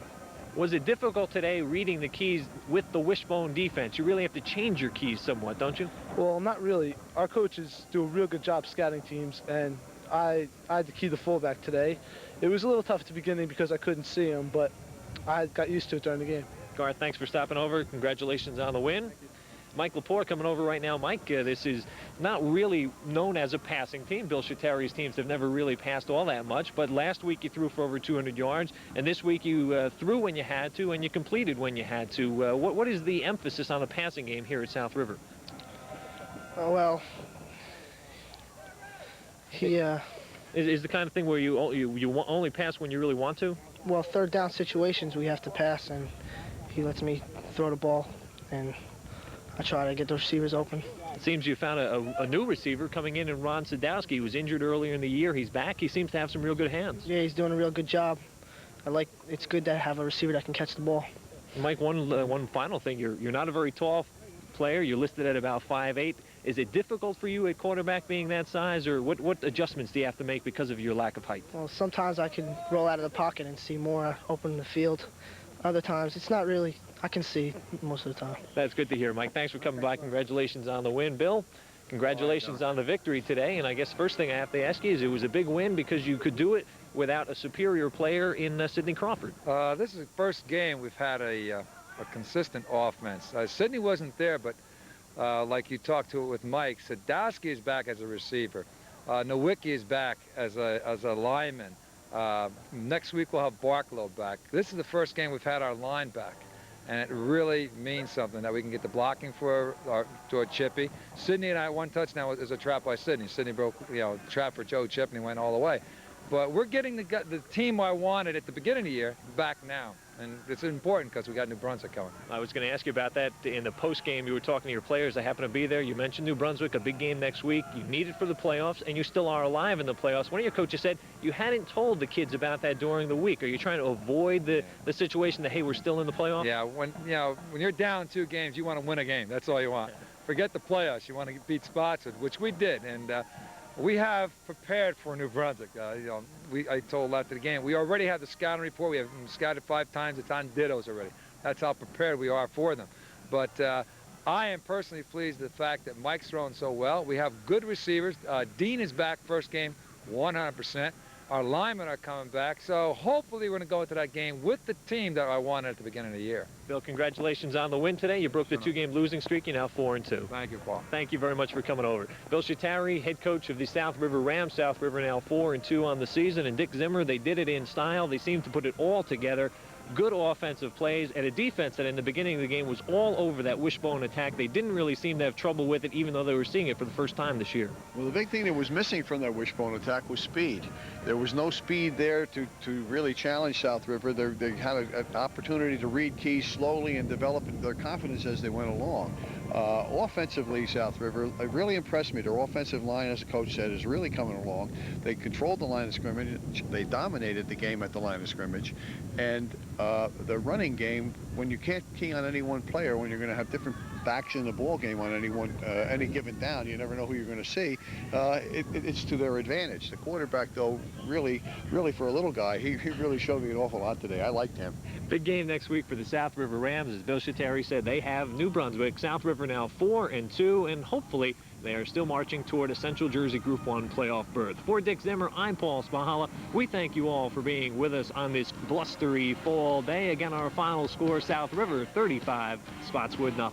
Was it difficult today reading the keys with the wishbone defense? You really have to change your keys somewhat, don't you? Well, not really. Our coaches do a real good job scouting teams, and I had to key the fullback today. It was a little tough at the beginning because I couldn't see him, but I got used to it during the game. Garth, thanks for stopping over. Congratulations on the win. Mike Lepore coming over right now. Mike, this is not really known as a passing team. Bill Shatteri's teams have never really passed all that much, but last week you threw for over 200 yards, and this week you threw when you had to, and you completed when you had to. What is the emphasis on the passing game here at South River? Well, is the kind of thing where you only pass when you really want to? Well, third down situations we have to pass, and he lets me throw the ball, and I try to get the receivers open. It seems you found a new receiver coming in Ron Sadowski. He was injured earlier in the year. He's back. He seems to have some real good hands. Yeah, he's doing a real good job. It's good to have a receiver that can catch the ball. Mike, one final thing. You're not a very tall player. You're listed at about 5'8". Is it difficult for you at quarterback being that size, or what adjustments do you have to make because of your lack of height? Well, sometimes I can roll out of the pocket and see more open in the field. Other times, it's not really. I can see most of the time. That's good to hear, Mike. Thanks for coming by. Congratulations on the win. Bill, congratulations on the victory today. And I guess first thing I have to ask you is it was a big win because you could do it without a superior player in Sidney Crawford. This is the first game we've had a consistent offense. Sidney wasn't there, but like you talked to it with Mike, Sadowski is back as a receiver. Nowicki is back as a lineman. Next week we'll have Barklow back. This is the first game we've had our line back, and it really means something that we can get the blocking toward Chippy. Sidney and I, one touchdown is a trap by Sidney. Sidney broke, trap for Joe Chip, and he went all the way. But we're getting the team I wanted at the beginning of the year back now. And it's important because we got New Brunswick coming. I was going to ask you about that in the post-game. You were talking to your players. I happen to be there. You mentioned New Brunswick, a big game next week. You need it for the playoffs, and you still are alive in the playoffs. One of your coaches said you hadn't told the kids about that during the week. Are you trying to avoid the situation that, hey, we're still in the playoffs? Yeah, when you're down 2 games, you want to win a game. That's all you want. Forget the playoffs. You want to beat Spotswood, which we did. And we have prepared for New Brunswick. I told after the game, we already have the scouting report. We have scouted 5 times. It's on dittos already. That's how prepared we are for them. But I am personally pleased with the fact that Mike's throwing so well. We have good receivers. Dean is back first game, 100%. Our linemen are coming back. So hopefully we're going to go into that game with the team that I wanted at the beginning of the year. Bill, congratulations on the win today. You broke the 2-game losing streak. You're now 4-2. Thank you, Paul. Thank you very much for coming over. Bill Shattari, head coach of the South River Rams. South River now 4-2 on the season. And Dick Zimmer, they did it in style. They seemed to put it all together. Good offensive plays and a defense that in the beginning of the game was all over that wishbone attack. They didn't really seem to have trouble with it, even though they were seeing it for the first time this year. Well, the big thing that was missing from that wishbone attack was speed. There was no speed there to really challenge South River. They had an opportunity to read keys slowly and develop their confidence as they went along. Offensively, South River, it really impressed me. Their offensive line, as the coach said, is really coming along. They controlled the line of scrimmage. They dominated the game at the line of scrimmage. And the running game, when you can't key on any one player, when you're going to have different backs in the ball game on any given down, you never know who you're going to see. It's to their advantage. The quarterback, though, really for a little guy, he really showed me an awful lot today. I liked him. Big game next week for the South River Rams. As Bill Shattari said, they have New Brunswick. South River now 4-2, and hopefully they are still marching toward a Central Jersey Group 1 playoff berth. For Dick Zimmer, I'm Paul Spahala. We thank you all for being with us on this blustery fall day. Again, our final score, South River 35, Spotswood 0.